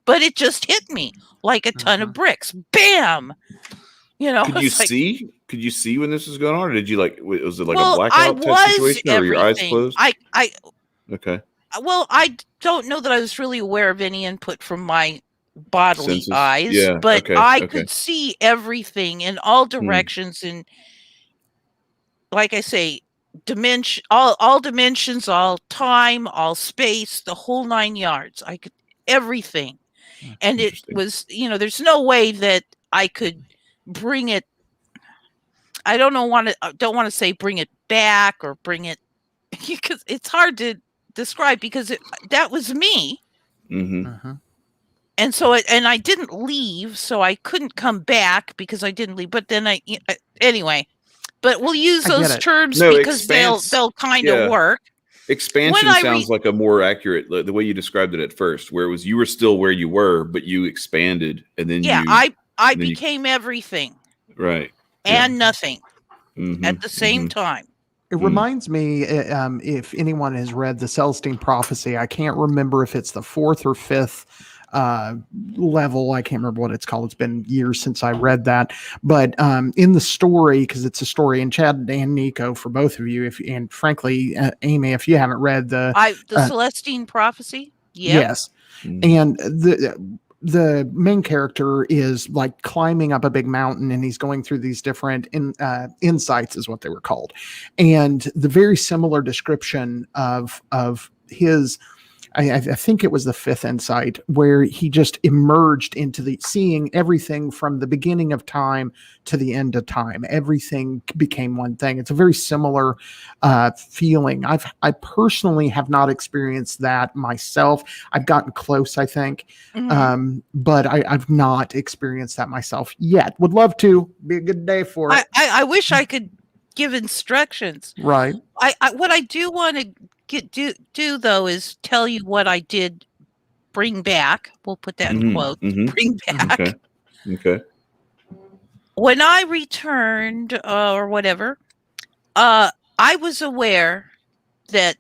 But it just hit me like a ton of bricks. Bam! Could you it's like, see? Could you see when this was going on, or did you was it like a well, I blackout type was situation, or were your eyes everything. closed? Okay. Well, I don't know that I was really aware of any input from my bodily Senses. eyes, Yeah. but Okay. I Okay. could see everything in all directions, and like I say, dimension, all dimensions, all time, all space, the whole 9 yards. I could everything. And it Interesting. was, there's no way that I could bring it. I don't want to say bring it back or bring it, because it's hard to describe, because that was me. Mm-hmm. And so I didn't leave, so I couldn't come back because I didn't leave. But then anyway, but we'll use I get those it. terms No, because expanse. they'll kind of Yeah. work. Expansion sounds like a more accurate, the way you described it at first, where it was you were still where you were, but you expanded, and then I became everything, right, and nothing mm-hmm. at the same time. It reminds me, if anyone has read the Celestine Prophecy, I can't remember if it's the 4th or 5th level. I can't remember what it's called. It's been years since I read that. But in the story, because it's a story, and Chad and Nico, for both of you, and frankly, Amy, if you haven't read the Celestine Prophecy, yes, and the main character is like climbing up a big mountain, and he's going through these different insights, is what they were called. And the very similar description of his, I think it was the 5th insight, where he just emerged into seeing everything from the beginning of time to the end of time. Everything became one thing. It's a very similar feeling. I personally have not experienced that myself. I've gotten close, I think, but I've not experienced that myself yet. Would love to. Be a good day for it. I wish I could give instructions. Right. What I do want to do though is tell you what I did bring back. We'll put that in quotes. Bring back. Okay. When I returned or whatever, I was aware that,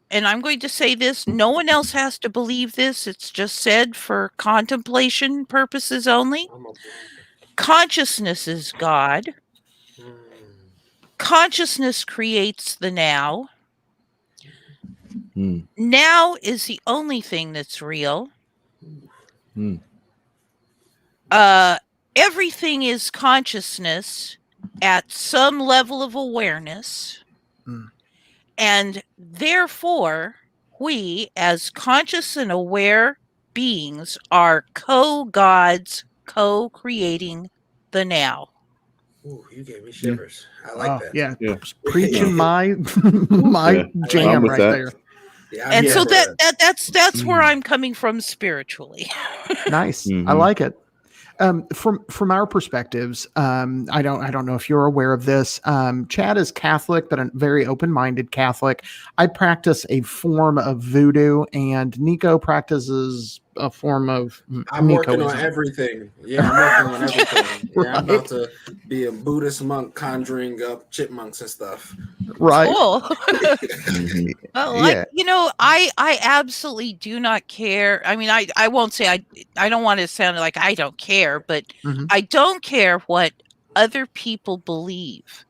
and I'm going to say this, no one else has to believe this. It's just said for contemplation purposes only. Consciousness is God. Consciousness creates the now. Now is the only thing that's real. Everything is consciousness at some level of awareness. And therefore, we, as conscious and aware beings, are co-gods, co-creating the now. Ooh, you gave me shivers. I like that. Yeah. Preaching my jam right there. Yeah, and so that's where I'm coming from spiritually. Nice. I like it. From our perspectives, I don't know if you're aware of this. Chad is Catholic, but a very open-minded Catholic. I practice a form of voodoo, and Nico practices a form of. I'm working on everything. Yeah, I'm working on everything. Yeah, I'm about to be a Buddhist monk conjuring up chipmunks and stuff. Right. Cool. Well, I absolutely do not care. I mean, I won't say I don't want to sound like I don't care, but I don't care what other people believe.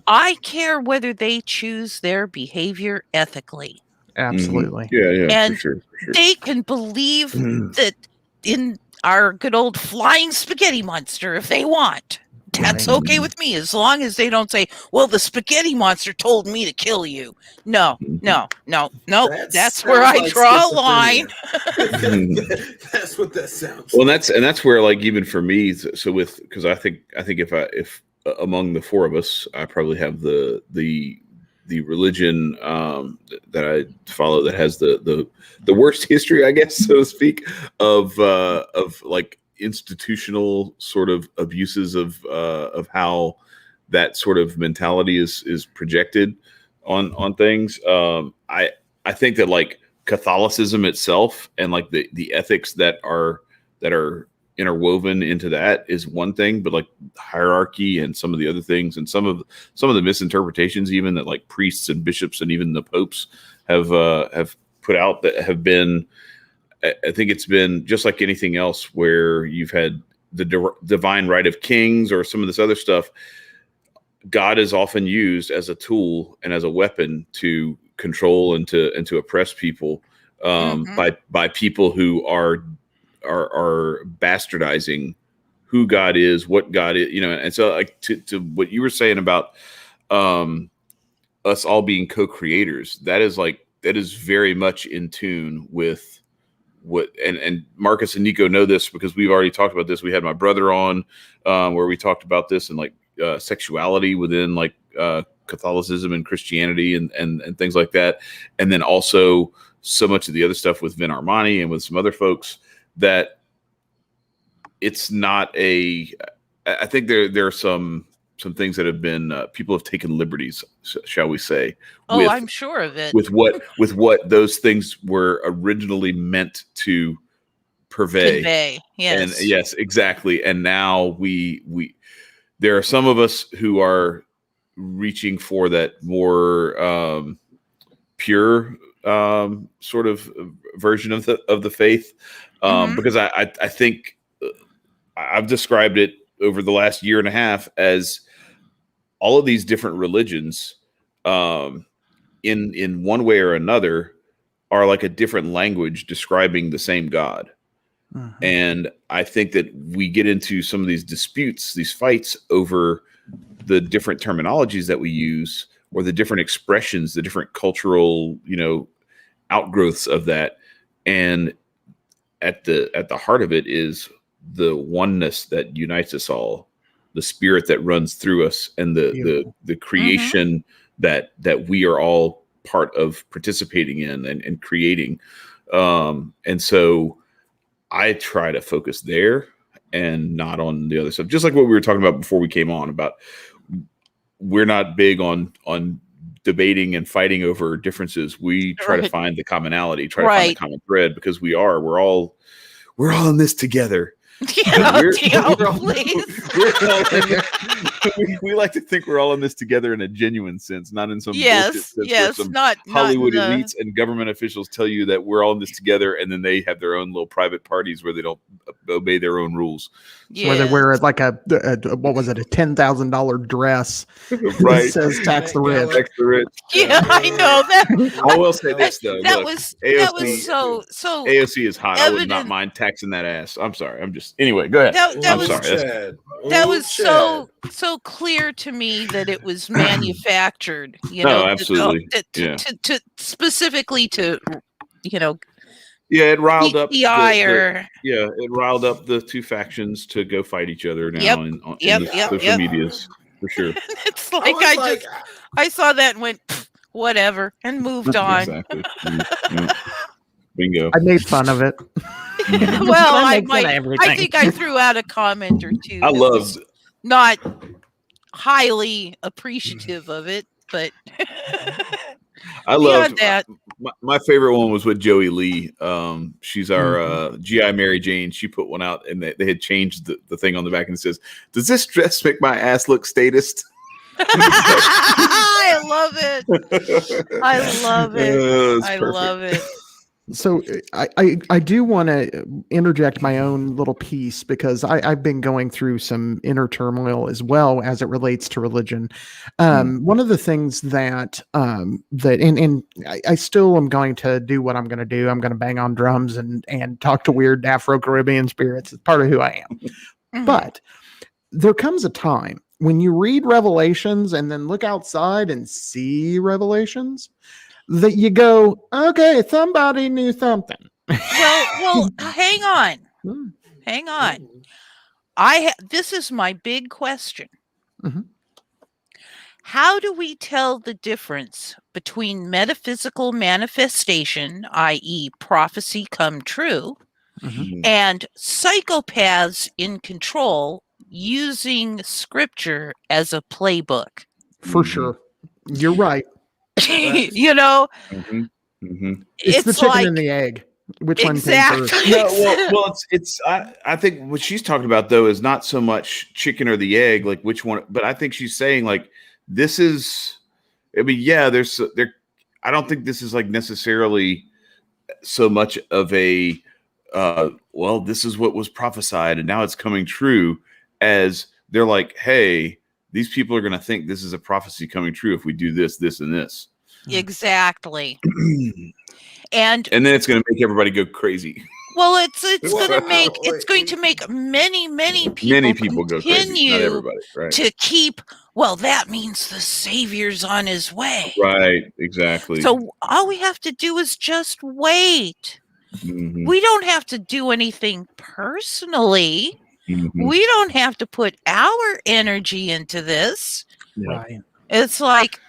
I care whether they choose their behavior ethically. Absolutely. Yeah, and for sure. They can believe that in our good old flying spaghetti monster if they want. That's Right. okay with me, as long as they don't say, well, the spaghetti monster told me to kill you. No. That's where sounds I like draw a line. schizophrenia. That's what that sounds Well, like. that's where, like, even for me, so with, because I think if among the four of us, I probably have the religion that I follow that has the worst history, I guess, so to speak, of like institutional sort of abuses of how that sort of mentality is projected on things. I think that, like, Catholicism itself and, like, the ethics that are interwoven into that is one thing, but, like, hierarchy and some of the other things, and some of the misinterpretations even that, like, priests and bishops and even the popes have put out, that have been, I think it's been just like anything else where you've had the divine right of kings or some of this other stuff. God is often used as a tool and as a weapon to control and to oppress people, by people who are bastardizing who God is, what God is, and so, like, to what you were saying about us all being co-creators, that is very much in tune with what, and Marcus and Nico know this because we've already talked about this. We had my brother on where we talked about this, and, like, sexuality within, like, Catholicism and Christianity and things like that, and then also so much of the other stuff with Vin Armani and with some other folks, that it's not a. I think there are some things that have been people have taken liberties, shall we say? Oh, I'm sure of it. With what those things were originally meant to convey. Yes. And yes, exactly. And now we there are some of us who are reaching for that more pure sort of version of the faith, because I think I've described it over the last year and a half as all of these different religions, in one way or another, are like a different language describing the same God. And I think that we get into some of these disputes, these fights over the different terminologies that we use, or the different expressions, the different cultural, outgrowths of that. And at the heart of it is the oneness that unites us all, the spirit that runs through us, and the creation that we are all part of participating in and creating. And so I try to focus there and not on the other stuff. Just like what we were talking about before we came on, about we're not big on debating and fighting over differences. We try to find the commonality, try to find the common thread, because we're all in this together. Yeah, please. We like to think we're all in this together in a genuine sense, not in some bullshit sense where some Hollywood elites and government officials tell you that we're all in this together, and then they have their own little private parties where they don't obey their own rules. So where they wear like a what was it, a $10,000 dress? Right. That says tax the rich. Tax the rich. Yeah, I know that. I will say this though. That was so AOC is hot. I would not mind taxing that ass. I'm sorry. Anyway, go ahead. That was so clear to me that it was manufactured. Absolutely. To specifically to, Yeah, it riled up it riled up the two factions to go fight each other now in the social medias, for sure. It's like I saw that and went, whatever, and moved on. Exactly. Bingo. I made fun of it. Well, I think I threw out a comment or two. I loved not highly appreciative of it, but I love that. My favorite one was with Joey Lee. She's our GI Mary Jane. She put one out, and they had changed the thing on the back, and it says, "Does this dress make my ass look statist?" I love it. I love it. I love it. So I do want to interject my own little piece, because I've been going through some inner turmoil as well as it relates to religion. One of the things that I still am going to do what I'm going to do. I'm going to bang on drums and talk to weird Afro-Caribbean spirits. It's part of who I am. But there comes a time when you read Revelations and then look outside and see Revelations that you go, okay, somebody knew something. Well, hang on. Hmm. Hang on. This is my big question. Mhm. How do we tell the difference between metaphysical manifestation, i.e., prophecy come true, Mhm. and psychopaths in control using scripture as a playbook? For Mhm. sure. You're right. You know, Mhm. Mhm. It's the it's chicken like and the egg. Which one came exactly. first? No, well, it's. I think what she's talking about though is not so much chicken or the egg, like which one, but I think she's saying like this is. I mean, yeah, there. I don't think this is like necessarily so much of a. Well, this is what was prophesied, and now it's coming true. As they're like, hey, these people are going to think this is a prophecy coming true if we do this, this, and this. Exactly. And then it's going to make everybody go crazy. well, it's Well, going to make many people Many people go crazy, not continue everybody, right? to keep. Well, that means the Savior's on his way. Right, exactly. So all we have to do is just wait. Mhm, We don't have to do anything personally. mhm. We don't have to put our energy into this. Yeah. Right. It's like,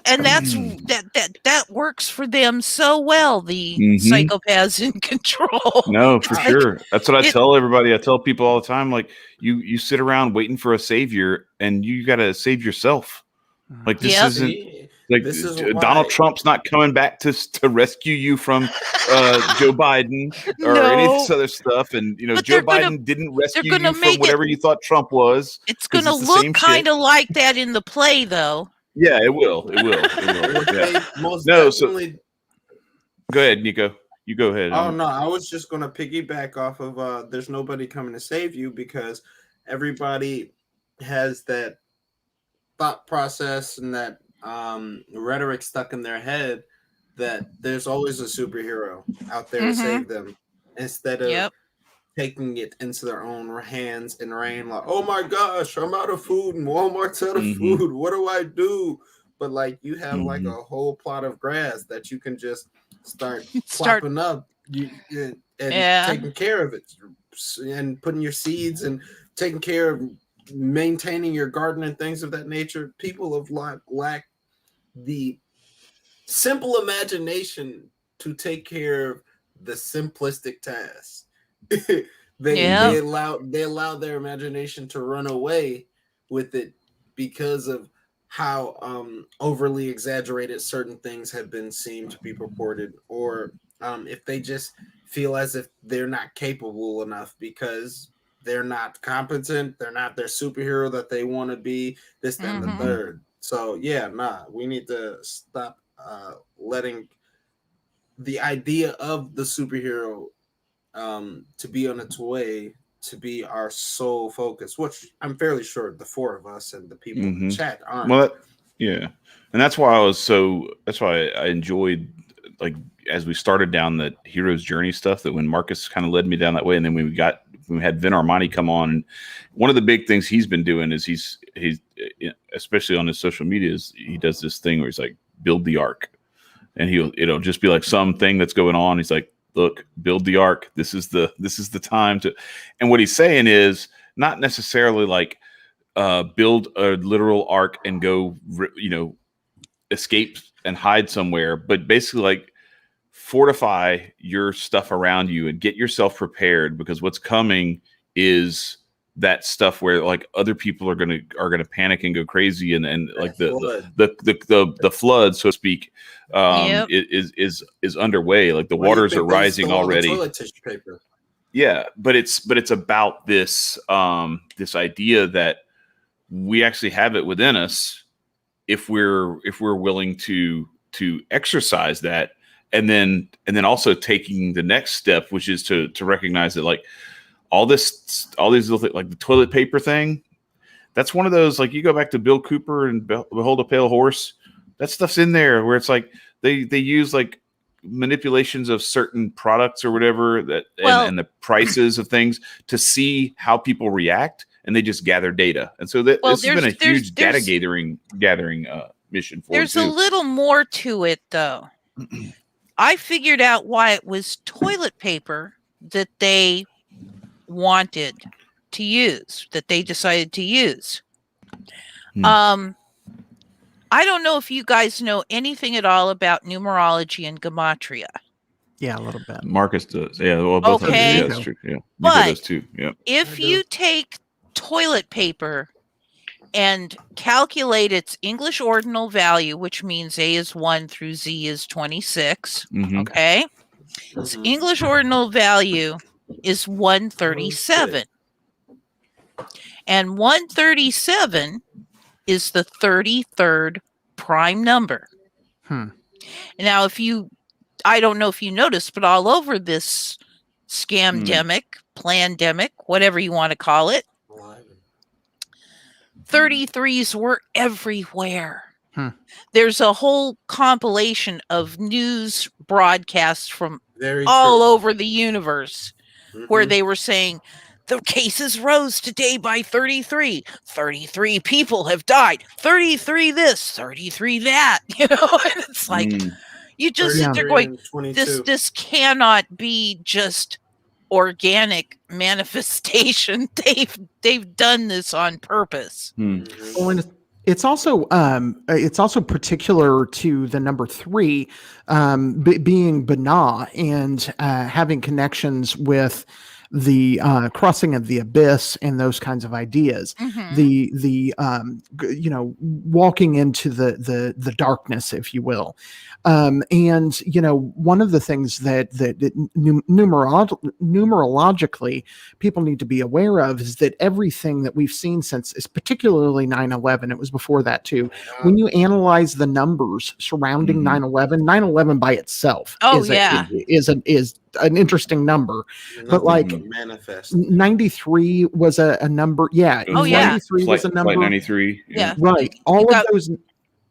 and that works for them so well. The Mhm. psychopaths in control. No, It's for like, sure. That's what I it- tell everybody. I tell people all the time, like you sit around waiting for a savior, and you got to save yourself. Like this Yep. isn't see, like this is Donald why. Trump's not coming back to rescue you from Joe Biden or any of No, this other stuff. And but Joe Biden didn't they're rescue gonna you from make it. whatever you thought Trump was It's because gonna it's the look same kind shit. of like that in the play, though. Yeah, it will. It will. It will. What Yeah. they most No, so definitely. go ahead, Nico. You go ahead. Oh no, I was just gonna piggyback off of there's nobody coming to save you, because everybody has that thought process and that rhetoric stuck in their head that there's always a superhero out there to save them, instead of Yep. taking it into their own hands and reign like, oh my gosh, I'm out of food and Walmart's out of Mhm. food. What do I do? But like you have like Mhm. a whole plot of grass that you can just start Start. plopping up and Yeah. taking care of it and putting your seeds and taking care of maintaining your garden and things of that nature. People have lacked the simple imagination to take care of the simplistic tasks. Yeah. They allow their imagination to run away with it because of how overly exaggerated certain things have been seen to be purported, or if they just feel as if they're not capable enough because they're not competent, they're not their superhero that they want to be, this, that, and the Mhm. third. So yeah, we need to stop letting the idea of the superhero to be on its way to be our sole focus, which I'm fairly sure the four of us and the people in the Mhm. chat aren't. Well, yeah, and that's why that's why I enjoyed, like, as we started down the hero's journey stuff, that when Marcus kind of led me down that way, and then when we had Vin Armani come on, one of the big things he's been doing is he's especially on his social media, is he does this thing where he's like, build the ark, and it'll just be like something that's going on. He's like, look, build the ark. This is the time to, and what he's saying is not necessarily like build a literal ark and go, escape and hide somewhere, but basically like fortify your stuff around you and get yourself prepared, because what's coming is that stuff where like other people are gonna panic and go crazy, and like the flood, so to speak, Yep. is underway. Like the Why do you waters are think they rising stole all the already. toilet tissue paper? Yeah, but it's about this this idea that we actually have it within us if we're willing to exercise that, and then also taking the next step, which is to recognize that like all these little like the toilet paper thing, that's one of those, like, you go back to Bill Cooper and Behold a Pale Horse, that stuff's in there where it's like they use like manipulations of certain products or whatever, that Well- and the prices of things to see how people react, and they just gather data. And so this has been a huge data gathering mission for them There's a little more to it, though. I figured out why it was toilet paper that they wanted to use, that they decided to use. I don't know if you guys know anything at all about numerology and gematria. Yeah, a little bit. Marcus does. Yeah, well, both of us. Yeah, that's true. Yeah, Nico does too. Yeah. If you take toilet paper and calculate its English ordinal value, which means A is 1 through Z is 26, okay? Its English ordinal value is 137. And 137 is the 33rd prime number. Now, I don't know if you noticed, but all over this scamdemic, plandemic, whatever you want to call it, 33s were everywhere. There's a whole compilation of news broadcasts from all over the universe where they were saying, the cases rose today by 33. 33 people have died. 33 this, 33 that. You know, and it's like you just sit there going, this cannot be just organic manifestation. They've done this on purpose. Well, and it's also particular to the number 3 being Bana and having connections with the crossing of the abyss and those kinds of ideas. The walking into the darkness, if you will. And one of the things that numerologically people need to be aware of is that everything that we've seen since, is particularly 9/11, it was before that too, when you analyze the numbers surrounding 9/11 by itself is an interesting number. But like manifest 93 was a number. 93 was a number. Flight 93. Yeah. Right. All of those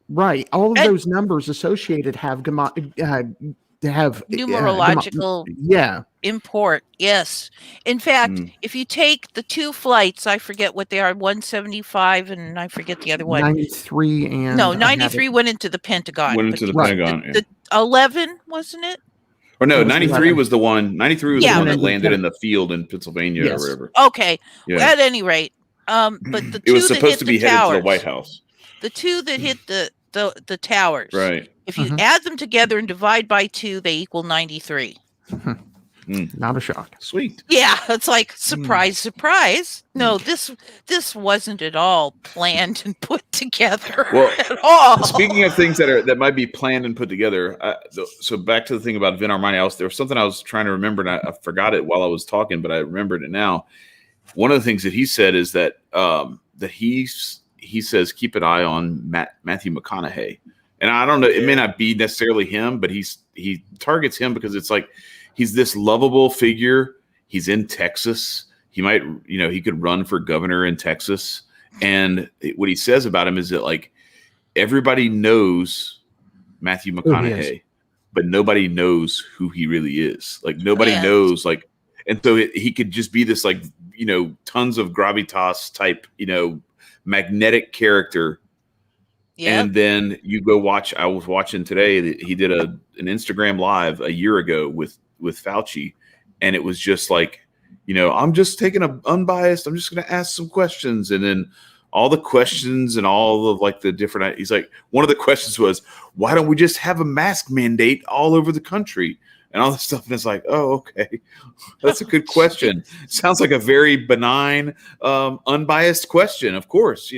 those numbers associated have numerological import. Yes. In fact, if you take the 2 flights, I forget what they are, 175 and I forget the other one. 93 and 93 went into the Pentagon. Pentagon. The 11, wasn't it? Or no, 93 was the one. 93 was the one that landed in the field in Pennsylvania or whatever. Okay. Well, at any rate, but the 2 it was supposed that hit to be the headed towers, to the White House. The 2 that hit the towers. Right. If you add them together and divide by 2, they equal 93. Not a shock. Sweet. Yeah, it's like surprise, surprise. No, this wasn't at all planned and put together at all. Speaking of things that might be planned and put together, so back to the thing about Vin Armani, there was something I was trying to remember, and I forgot it while I was talking, but I remembered it now. One of the things that he said is that he says keep an eye on Matthew McConaughey, and I don't know, it may not be necessarily him, but he targets him because it's like he's this lovable figure. He's in Texas. He might, he could run for governor in Texas. And what he says about him is that like everybody knows Matthew McConaughey, but nobody knows who he really is. Like nobody knows, like, and so he could just be this like, tons of gravitas type, magnetic character. And then you go watch. I was watching today that he did an Instagram live a year ago with Fauci, and it was just like, I'm just taking a unbiased. I'm just going to ask some questions, and then all the questions and all of like the different. He's like, one of the questions was, why don't we just have a mask mandate all over the country and all this stuff? And it's like, oh, okay, that's a good question. Sounds like a very benign, unbiased question. Of course,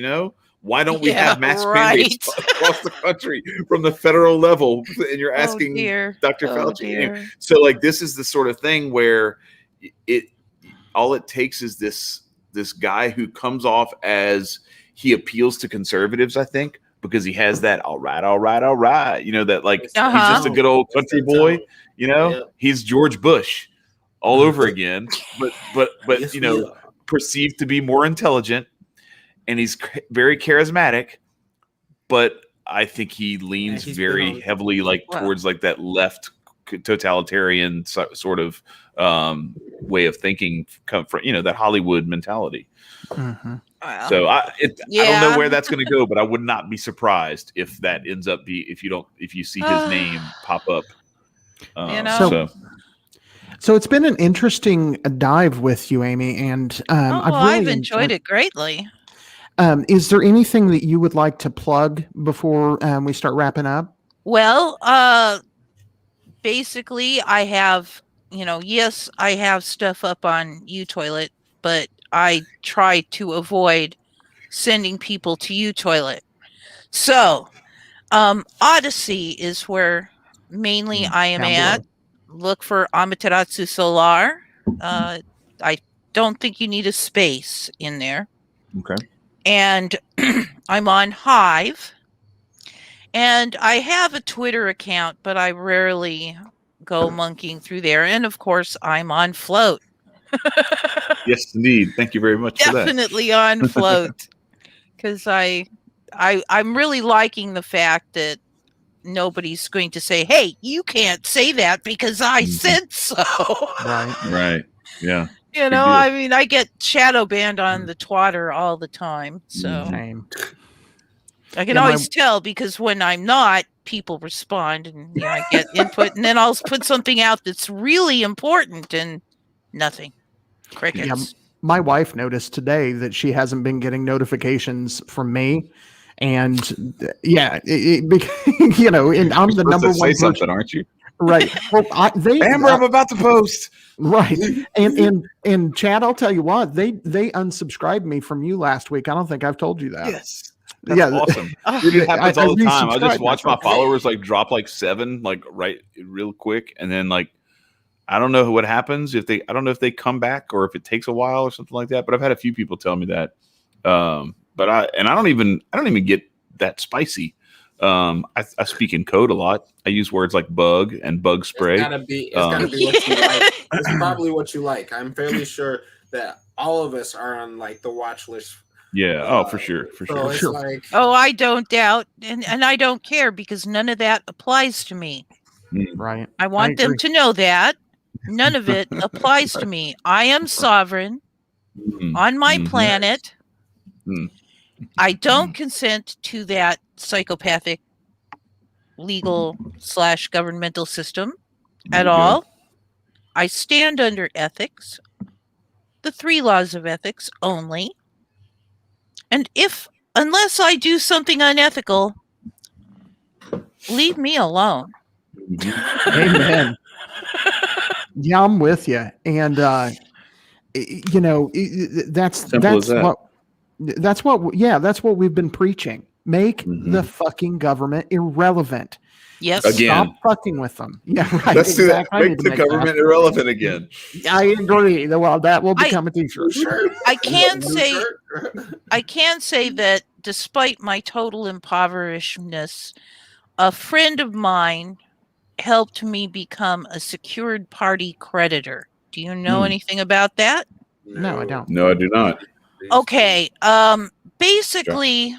why don't we have mask mandates across the country from the federal level? And you're asking Dr. Fauci. So like, this is the sort of thing where all it takes is this guy who comes off as he appeals to conservatives, I think, because he has that all right, that like he's just a good old country boy, he's George Bush all over again, but perceived to be more intelligent. And he's very charismatic, but I think he leans very heavily like towards like that left totalitarian sort of way of thinking come from, that Hollywood mentality. Mhm. Well, So I don't know yeah. where that's going to go, but I would not be surprised if that ends up if you see his name pop up. know. So it's been an interesting dive with you, Amy, and I've I've really enjoyed it greatly. Is there anything that you would like to plug before we start wrapping up? Well, basically, I have, yes, I have stuff up on uToilet, but I try to avoid sending people to uToilet. So, Odyssey is where mainly I am Down at. below. Look for Amaterasu Solar. I don't think you need a space in there. Okay. And I'm on Hive. And I have a Twitter account, but I rarely go monkeying through there. And of course, I'm on Float. Yes, indeed. Thank you very much for that. Definitely on Float. Because I'm really liking the fact that nobody's going to say, "Hey, you can't say that because I said so." Right. Right. Yeah. You know, I mean, I get shadow banned on the Twitter all the time, so Same. I can Yeah, always tell because when I'm not, people respond and I get input, and then I'll put something out that's really important and nothing. Crickets. Yeah, my wife noticed today that she hasn't been getting notifications from me, and and I'm the number one say person. something, aren't you? Right. Well, Amber, I'm about to post. Right. And Chad, I'll tell you what, they unsubscribed me from you last week. I don't think I've told you that. Yes. That's awesome. Dude, it happens all the time. I just watch my followers drop 7 right real quick, and then I don't know what happens I don't know if they come back or if it takes a while or something like that. But I've had a few people tell me that. But I don't even get that spicy. I speak in code a lot. I use words like bug and bug spray. It's gotta be what you like. It's probably what you like. I'm fairly sure that all of us are on the watch list. Yeah. For sure. So it's like, I don't doubt, and I don't care because none of that applies to me. Right. I want them to know that none of it applies to me. I am sovereign on my planet. I don't consent to that psychopathic legal / governmental system at all. I stand under ethics, the 3 laws of ethics only. And unless I do something unethical, leave me alone. Amen. Yeah, I'm with you. And that's what we've been preaching. Make the fucking government irrelevant. Yep. Again. Stop fucking with them. Yeah, right. Let's do that. Exactly. Make the government irrelevant again. I agree. Well, that will become a t-shirt. I can say that despite my total impoverishedness, a friend of mine helped me become a secured party creditor. Do you know anything about that? No, I don't. No, I do not. Okay. Basically,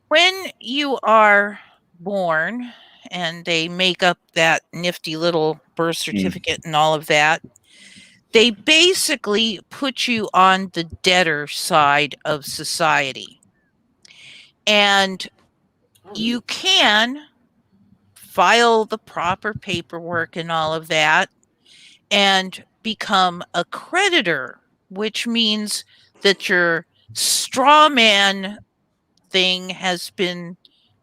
when you are born and they make up that nifty little birth certificate and all of that, they basically put you on the debtor side of society. And you can file the proper paperwork and all of that and become a creditor, which means that your straw man thing has been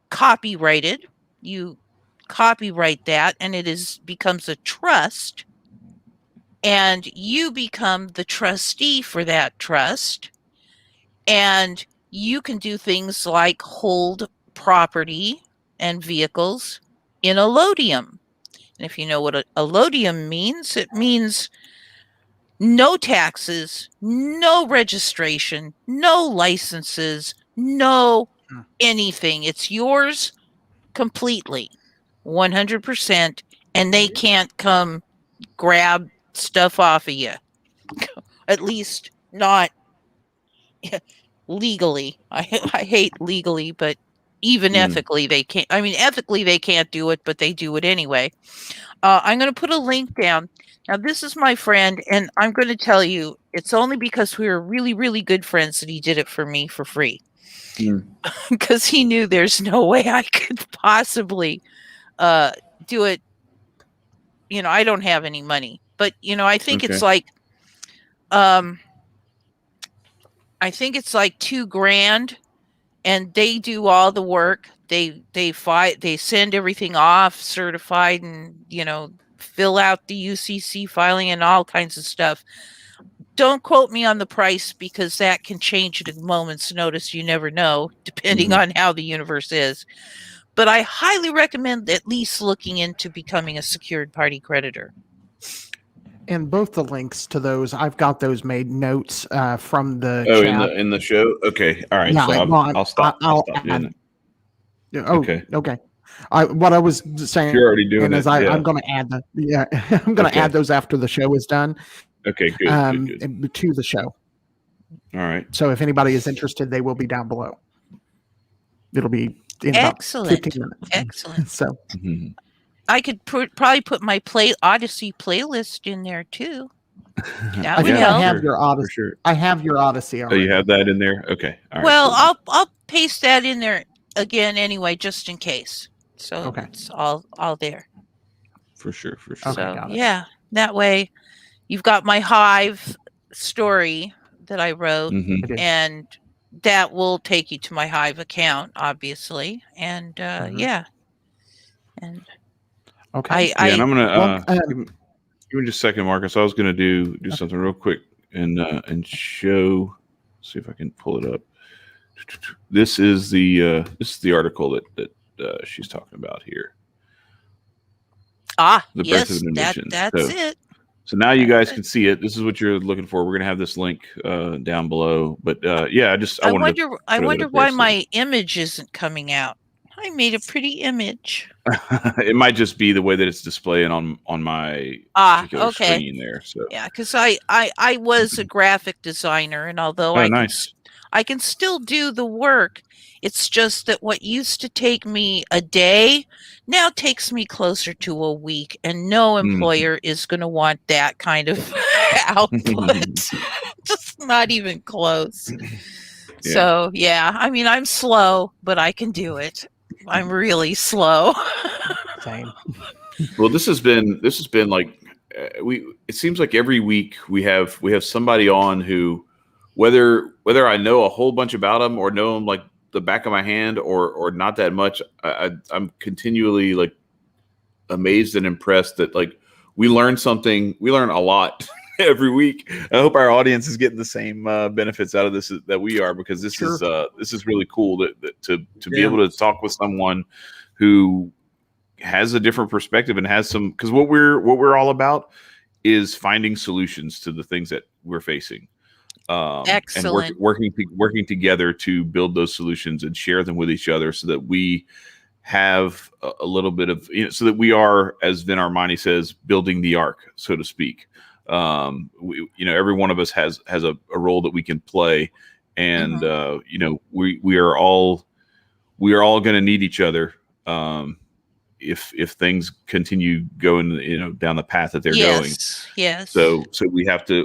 copyrighted. You copyright that and becomes a trust, and you become the trustee for that trust, and you can do things like hold property and vehicles in allodium. And if you know what allodium means, it means no taxes, no registration, no licenses, no anything. It's yours completely, 100%, and they can't come grab stuff off of you. At least not legally. I hate legally, but even ethically they can't. I mean, ethically they can't do it, but they do it anyway. I'm going to put a link down. Now, this is my friend, and I'm going to tell you, it's only because we were really, really good friends that he did it for me for free. Because he knew there's no way I could possibly do it. You know, I don't have any money, but you know, I think it's like, I think it's like $2,000, and they do all the work. They send everything off certified, and you know, fill out the UCC filing and all kinds of stuff. Don't quote me on the price because that can change at a moment's notice. You never know, depending on how the universe is. But I highly recommend at least looking into becoming a secured party creditor. And both the links to those, I've got those made notes from the chat. chat. in the show. Okay, all right. Yeah, So I'll stop. I'll stop doing it. Oh, okay. What I was saying, you're already doing it. I'm going to add I'm going to add those after the show is done. Okay, good. To the show. All right. So if anybody is interested, they will be down below. It'll be in about 15 minutes. Excellent. So I could probably put my Odyssey playlist in there too. That would help. I have your Odyssey. Sure. I have your Odyssey already. Oh, you have that in there? Okay. All right. Well, I'll paste that in there again anyway, just in case. So it's all there. For sure. So yeah, that way you've got my Hive story that I wrote, and that will take you to my Hive account, obviously. And yeah. And okay. And I'm gonna give me just a second, Marcus. I was gonna do something real quick and show. See if I can pull it up. This is the article that she's talking about here. The birth of an emission. That's it. So now you guys can see it. This is what you're looking for. We're gonna have this link down below. But yeah, I wonder why my image isn't coming out. I made a pretty image. It might just be the way that it's displaying on my particular screen there. So yeah, because I was a graphic designer, and although I can still do the work, it's just that what used to take me a day now takes me closer to a week, and no employer is going to want that kind of output. Just not even close. Yeah. So yeah, I mean, I'm slow, but I can do it. I'm really slow. Same. Well, this has been like it seems like every week we have somebody on who, whether I know a whole bunch about them or know them like the back of my hand or not that much, I'm continually like amazed and impressed that like we learn a lot every week. I hope our audience is getting the same benefits out of this that we are, because this is really cool to be able to talk with someone who has a different perspective and has some, because what we're all about is finding solutions to the things that we're facing. Excellent. And working together to build those solutions and share them with each other, so that we have a little bit of, so that we are, as Vin Armani says, building the ark, so to speak. Every one of us has a role that we can play, and we are all going to need each other if things continue going down the path that they're going. Yes. So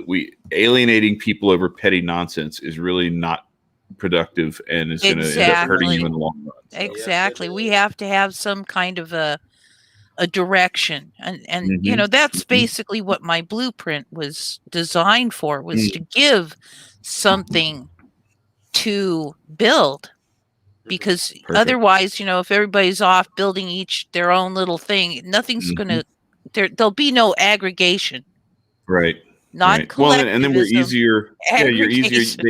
we alienating people over petty nonsense is really not productive, and is going to end up hurting you in the long run. So. Exactly. We have to have some kind of a direction, and that's basically what my blueprint was designed for, was to give something to build, because otherwise, if everybody's off building each their own little thing, nothing's gonna there'll be no aggregation, right? Not right. Well, and then we're easier. You're easier.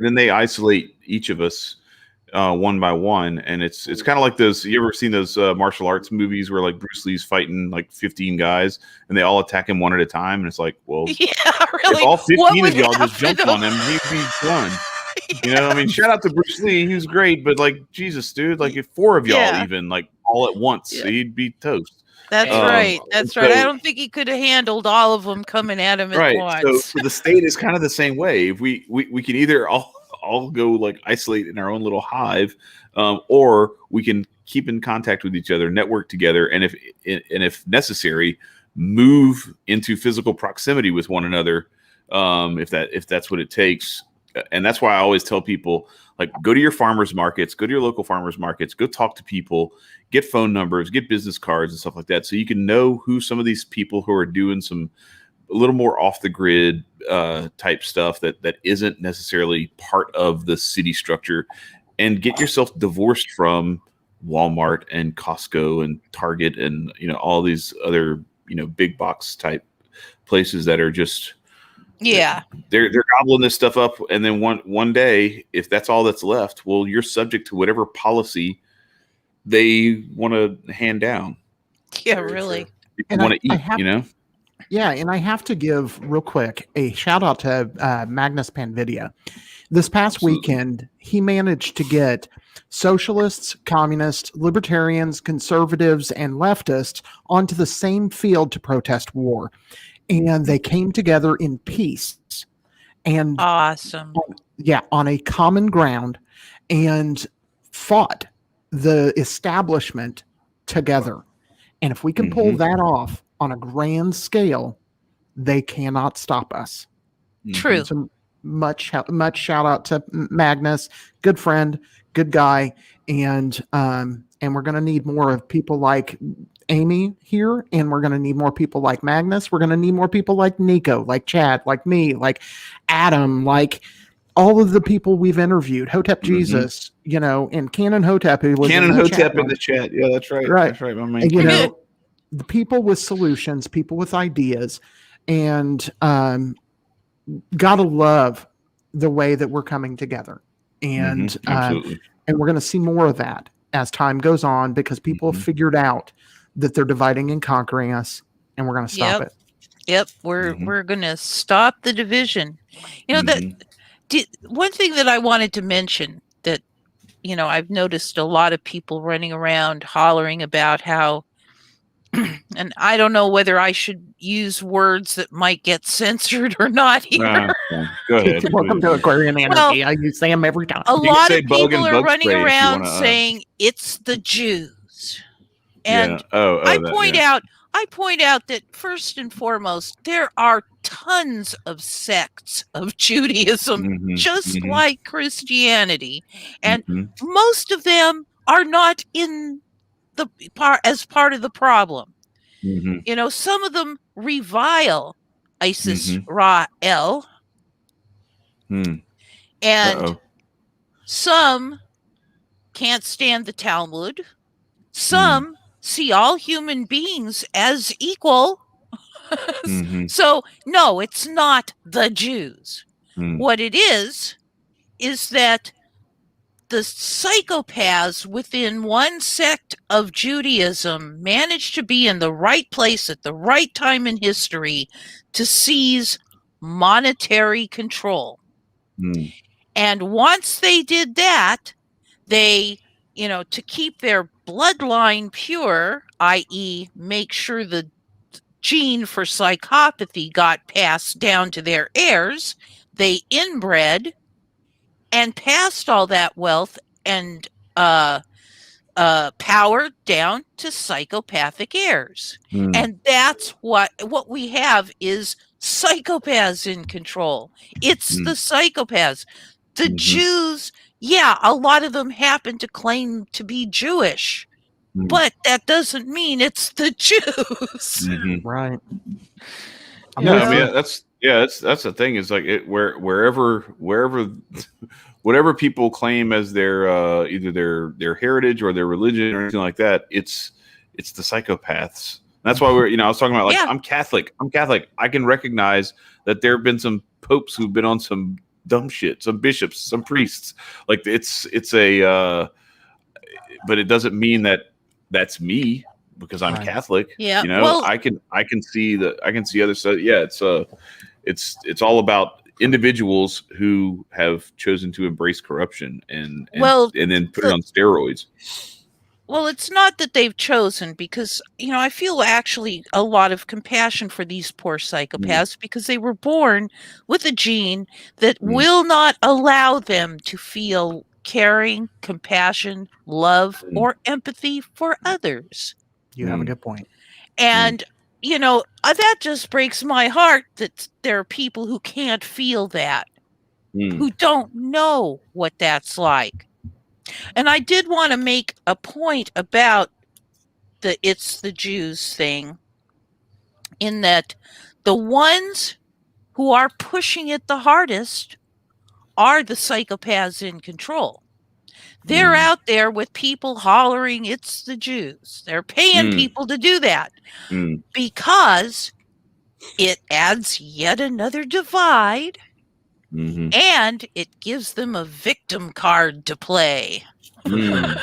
Then they isolate each of us one by one, and it's kind of like those. You ever seen those martial arts movies where like Bruce Lee's fighting like 15 guys and they all attack him one at a time, and it's like, well, yeah, really. If all 15 of y'all just jumped on him, he'd be done. I mean, shout out to Bruce Lee, he was great, but like, Jesus, dude, like if 4 of y'all even like all at once, he'd be toast. That's right. That's right. I don't think he could have handled all of them coming at him at once. So the state is kind of the same way. If we can either all all go like isolate in our own little hive, or we can keep in contact with each other, network together, and if necessary, move into physical proximity with one another, if that's what it takes. And that's why I always tell people, like, go to your farmers markets, go to your local farmers markets, go talk to people, get phone numbers, get business cards and stuff like that, so you can know who some of these people who are doing some a little more off the grid type stuff that isn't necessarily part of the city structure, and get yourself divorced from Walmart and Costco and Target and all these other big box type places that are just they're gobbling this stuff up, and then one day, if that's all that's left, well, you're subject to whatever policy they want to hand down. Yeah, really. If you want to eat, Yeah, and I have to give real quick a shout out to Magnus Panvidya. This past weekend, he managed to get socialists, communists, libertarians, conservatives, and leftists onto the same field to protest war. And they came together in peace. And awesome. On a common ground, and fought the establishment together. And if we can pull that off on a grand scale, they cannot stop us. True. So much shout out to Magnus, good friend, good guy, and we're going to need more of people like Amy here, and we're going to need more people like Magnus. We're going to need more people like Nico, like Chad, like me, like Adam, like all of the people we've interviewed. Hotep Jesus, and Canon Hotep, who was Canon Hotep in the chat. Yeah, that's right. Right. That's right, my man. And, the people with solutions, people with ideas, and gotta love the way that we're coming together. And absolutely. And we're going to see more of that as time goes on, because people have figured out that they're dividing and conquering us, and we're going to stop it. Yep, we're going to stop the division. One thing that I wanted to mention that I've noticed a lot of people running around hollering about how, and I don't know whether I should use words that might get censored or not here. Go ahead. Welcome to Aquarian Anarchy. I use them every time. A lot of people are running around saying it's the Jews. And I point out that first and foremost, there are tons of sects of Judaism, just like Christianity, and most of them are not in the as part of the problem. Some of them revile Isis Ra-El, and some can't stand the Talmud. Some see all human beings as equal. So no, it's not the Jews. What it is that the psychopaths within one sect of Judaism managed to be in the right place at the right time in history to seize monetary control. And once they did that, they, to keep their bloodline pure, i.e., make sure the gene for psychopathy got passed down to their heirs, they inbred and passed all that wealth and power down to psychopathic heirs. And that's what we have is psychopaths in control. It's the psychopaths. The Jews, a lot of them happen to claim to be Jewish, but that doesn't mean it's the Jews. Right. That's the thing, is like wherever whatever people claim as their either their heritage or their religion or anything like that, it's the psychopaths. That's why I was talking about, like, I'm Catholic. I can recognize that there have been some popes who've been on some dumb shit, some bishops, some priests. Like, it's a but it doesn't mean that that's me, because I'm Catholic. I can see other stuff. It's all about individuals who have chosen to embrace corruption and then put it on steroids. Well, it's not that they've chosen, because, I feel actually a lot of compassion for these poor psychopaths because they were born with a gene that will not allow them to feel caring, compassion, love, or empathy for others. You have a good point. And, that just breaks my heart that there are people who can't feel that, who don't know what that's like. And I did want to make a point about the "it's the Jews" thing, in that the ones who are pushing it the hardest are the psychopaths in control. They're out there with people hollering, "It's the Jews." They're paying people to do that because it adds yet another divide, and it gives them a victim card to play. No,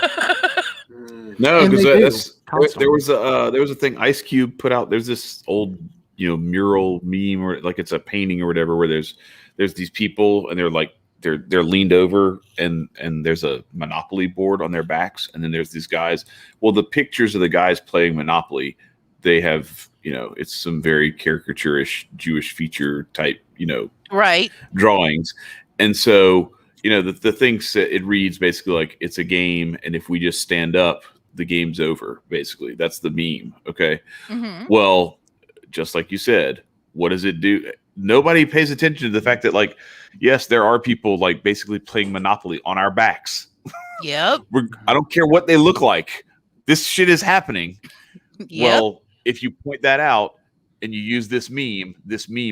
And because they do, that's constantly. there was a thing Ice Cube put out. There's this old mural meme, or like it's a painting or whatever, where there's these people and they're like they're leaned over, and there's a Monopoly board on their backs, and then there's these guys. Well, the pictures of the guys playing Monopoly, they have it's some very caricaturish Jewish feature type Right. drawings, and so the thing it reads basically like it's a game, and if we just stand up, the game's over. Basically, that's the meme. Okay. Well, just like you said, what does it do? Nobody pays attention to the fact that, like, yes, there are people like basically playing Monopoly on our backs. Yep. I don't care what they look like. This shit is happening. Yep. Well, if you point that out and you use this meme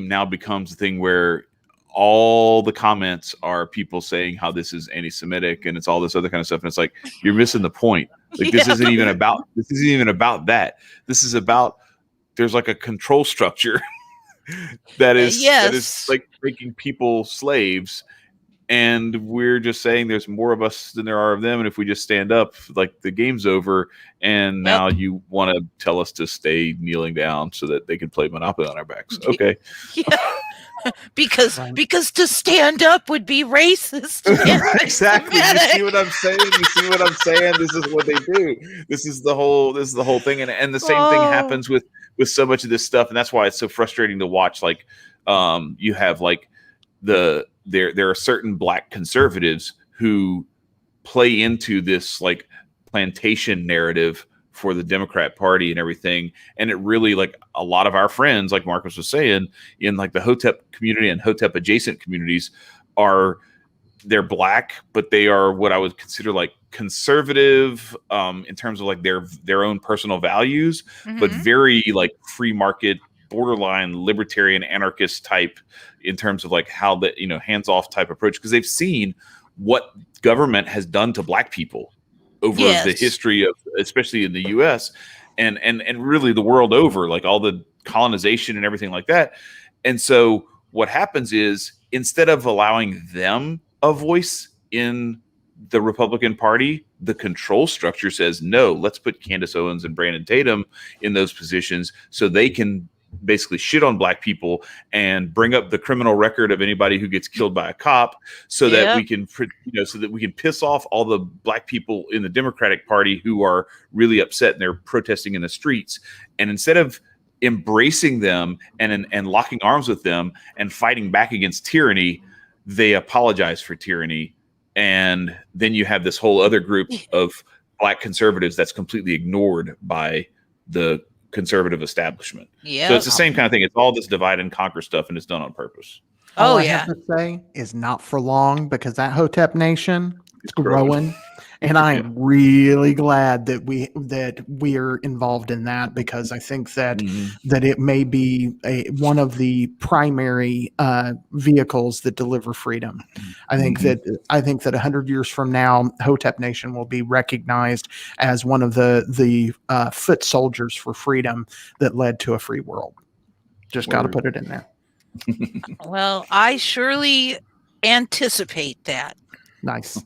now becomes the thing where all the comments are people saying how this is anti-Semitic and it's all this other kind of stuff. And it's like, you're missing the point. Like, this isn't even about that. This is about, there's like a control structure that is like making people slaves. And we're just saying there's more of us than there are of them. And if we just stand up, like, the game's over. And now you want to tell us to stay kneeling down so that they can play Monopoly on our backs. Okay. Yeah. Because to stand up would be racist. Exactly. You see what I'm saying? This is what they do. This is the whole thing. And the same thing happens with so much of this stuff. And that's why it's so frustrating to watch. Like, you have like there are certain black conservatives who play into this like plantation narrative for the Democrat Party and everything. And it really, like, a lot of our friends, like Marcus was saying, in like the Hotep community and Hotep adjacent communities, they're black, but they are what I would consider like conservative in terms of like their own personal values, but very like free market, borderline libertarian anarchist type in terms of like how the hands off type approach, because they've seen what government has done to black people over the history of, especially in the US and really the world over, like all the colonization and everything like that. And so what happens is, instead of allowing them a voice in the Republican Party, the control structure says, no, let's put Candace Owens and Brandon Tatum in those positions so they can basically shit on black people and bring up the criminal record of anybody who gets killed by a cop, so that we can piss off all the black people in the Democratic Party who are really upset and they're protesting in the streets. And instead of embracing them and locking arms with them and fighting back against tyranny, they apologize for tyranny. And then you have this whole other group of black conservatives that's completely ignored by the conservative establishment. Yeah. So it's the same kind of thing. It's all this divide and conquer stuff, and it's done on purpose. All I have to say is not for long, because that Hotep Nation is growing. And I am really glad that we are involved in that, because I think that that it may be one of the primary vehicles that deliver freedom. I think that 100 years from now, Hotep Nation will be recognized as one of the foot soldiers for freedom that led to a free world. Just got to put it in there. Well, I surely anticipate that. Nice.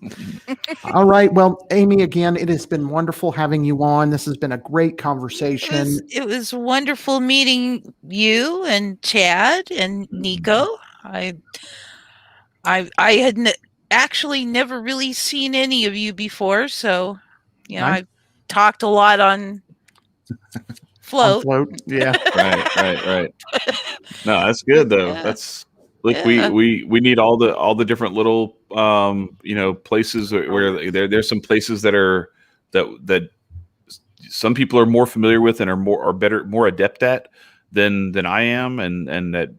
All right. Well, Amy, again, it has been wonderful having you on. This has been a great conversation. It was wonderful meeting you and Chad and Nico. I had actually never really seen any of you before, so Nice. talked a lot on float. Float. Yeah. Right. No, that's good though. Yeah. That's like Yeah. we need all the different little places where there's some places that some people are more familiar with and more adept at than I am, and that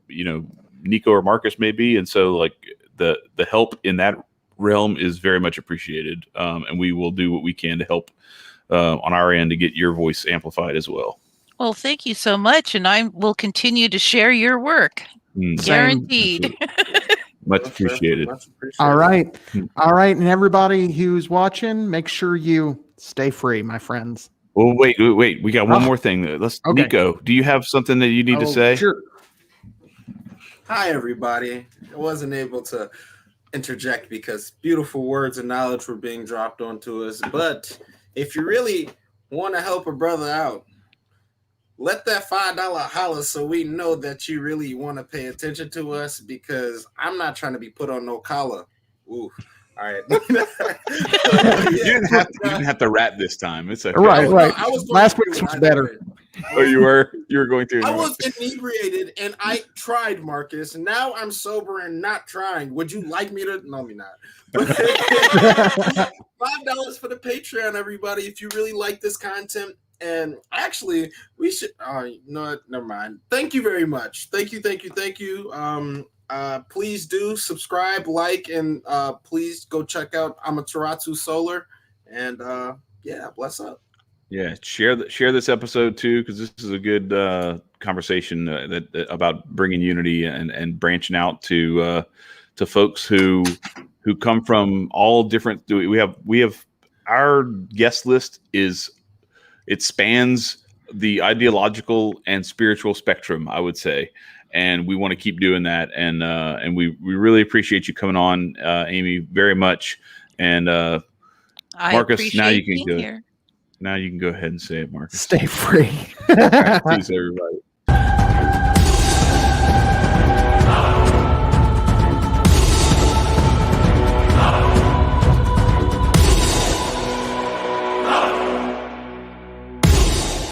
Nico or Marcus may be, and so like the help in that realm is very much appreciated, and we will do what we can to help on our end to get your voice amplified as well. Well, thank you so much, and I will continue to share your work. Guaranteed. Much appreciated. All right. All right. And everybody who's watching, make sure you stay free, my friends. Well, wait. We got one more thing. Okay. Nico, do you have something that you need to say? Sure. Hi, everybody. I wasn't able to interject because beautiful words of knowledge were being dropped onto us. But if you really want to help a brother out, let that $5 holler so we know that you really want to pay attention to us, because I'm not trying to be put on no collar. Ooh. All right. You didn't have to rap this time. It's okay. Right. No, I was last week's was better. You were going through. I was inebriated and I tried, Marcus. Now I'm sober and not trying. Would you like me to? No, me not. $5 for the Patreon, everybody. If you really like this content, and actually, we should. No, never mind. Thank you very much. Thank you. Please do subscribe, like, and please go check out Amaterasu Solar. And yeah, bless up. Yeah, share this episode too, because this is a good conversation about bringing unity and branching out to folks who come from all different. We have our guest list it spans the ideological and spiritual spectrum, I would say, and we want to keep doing that. And we really appreciate you coming on, Amy, very much. And Marcus, now you can go. Now you can go ahead and say it, Marcus. Stay free. All right, peace, everybody.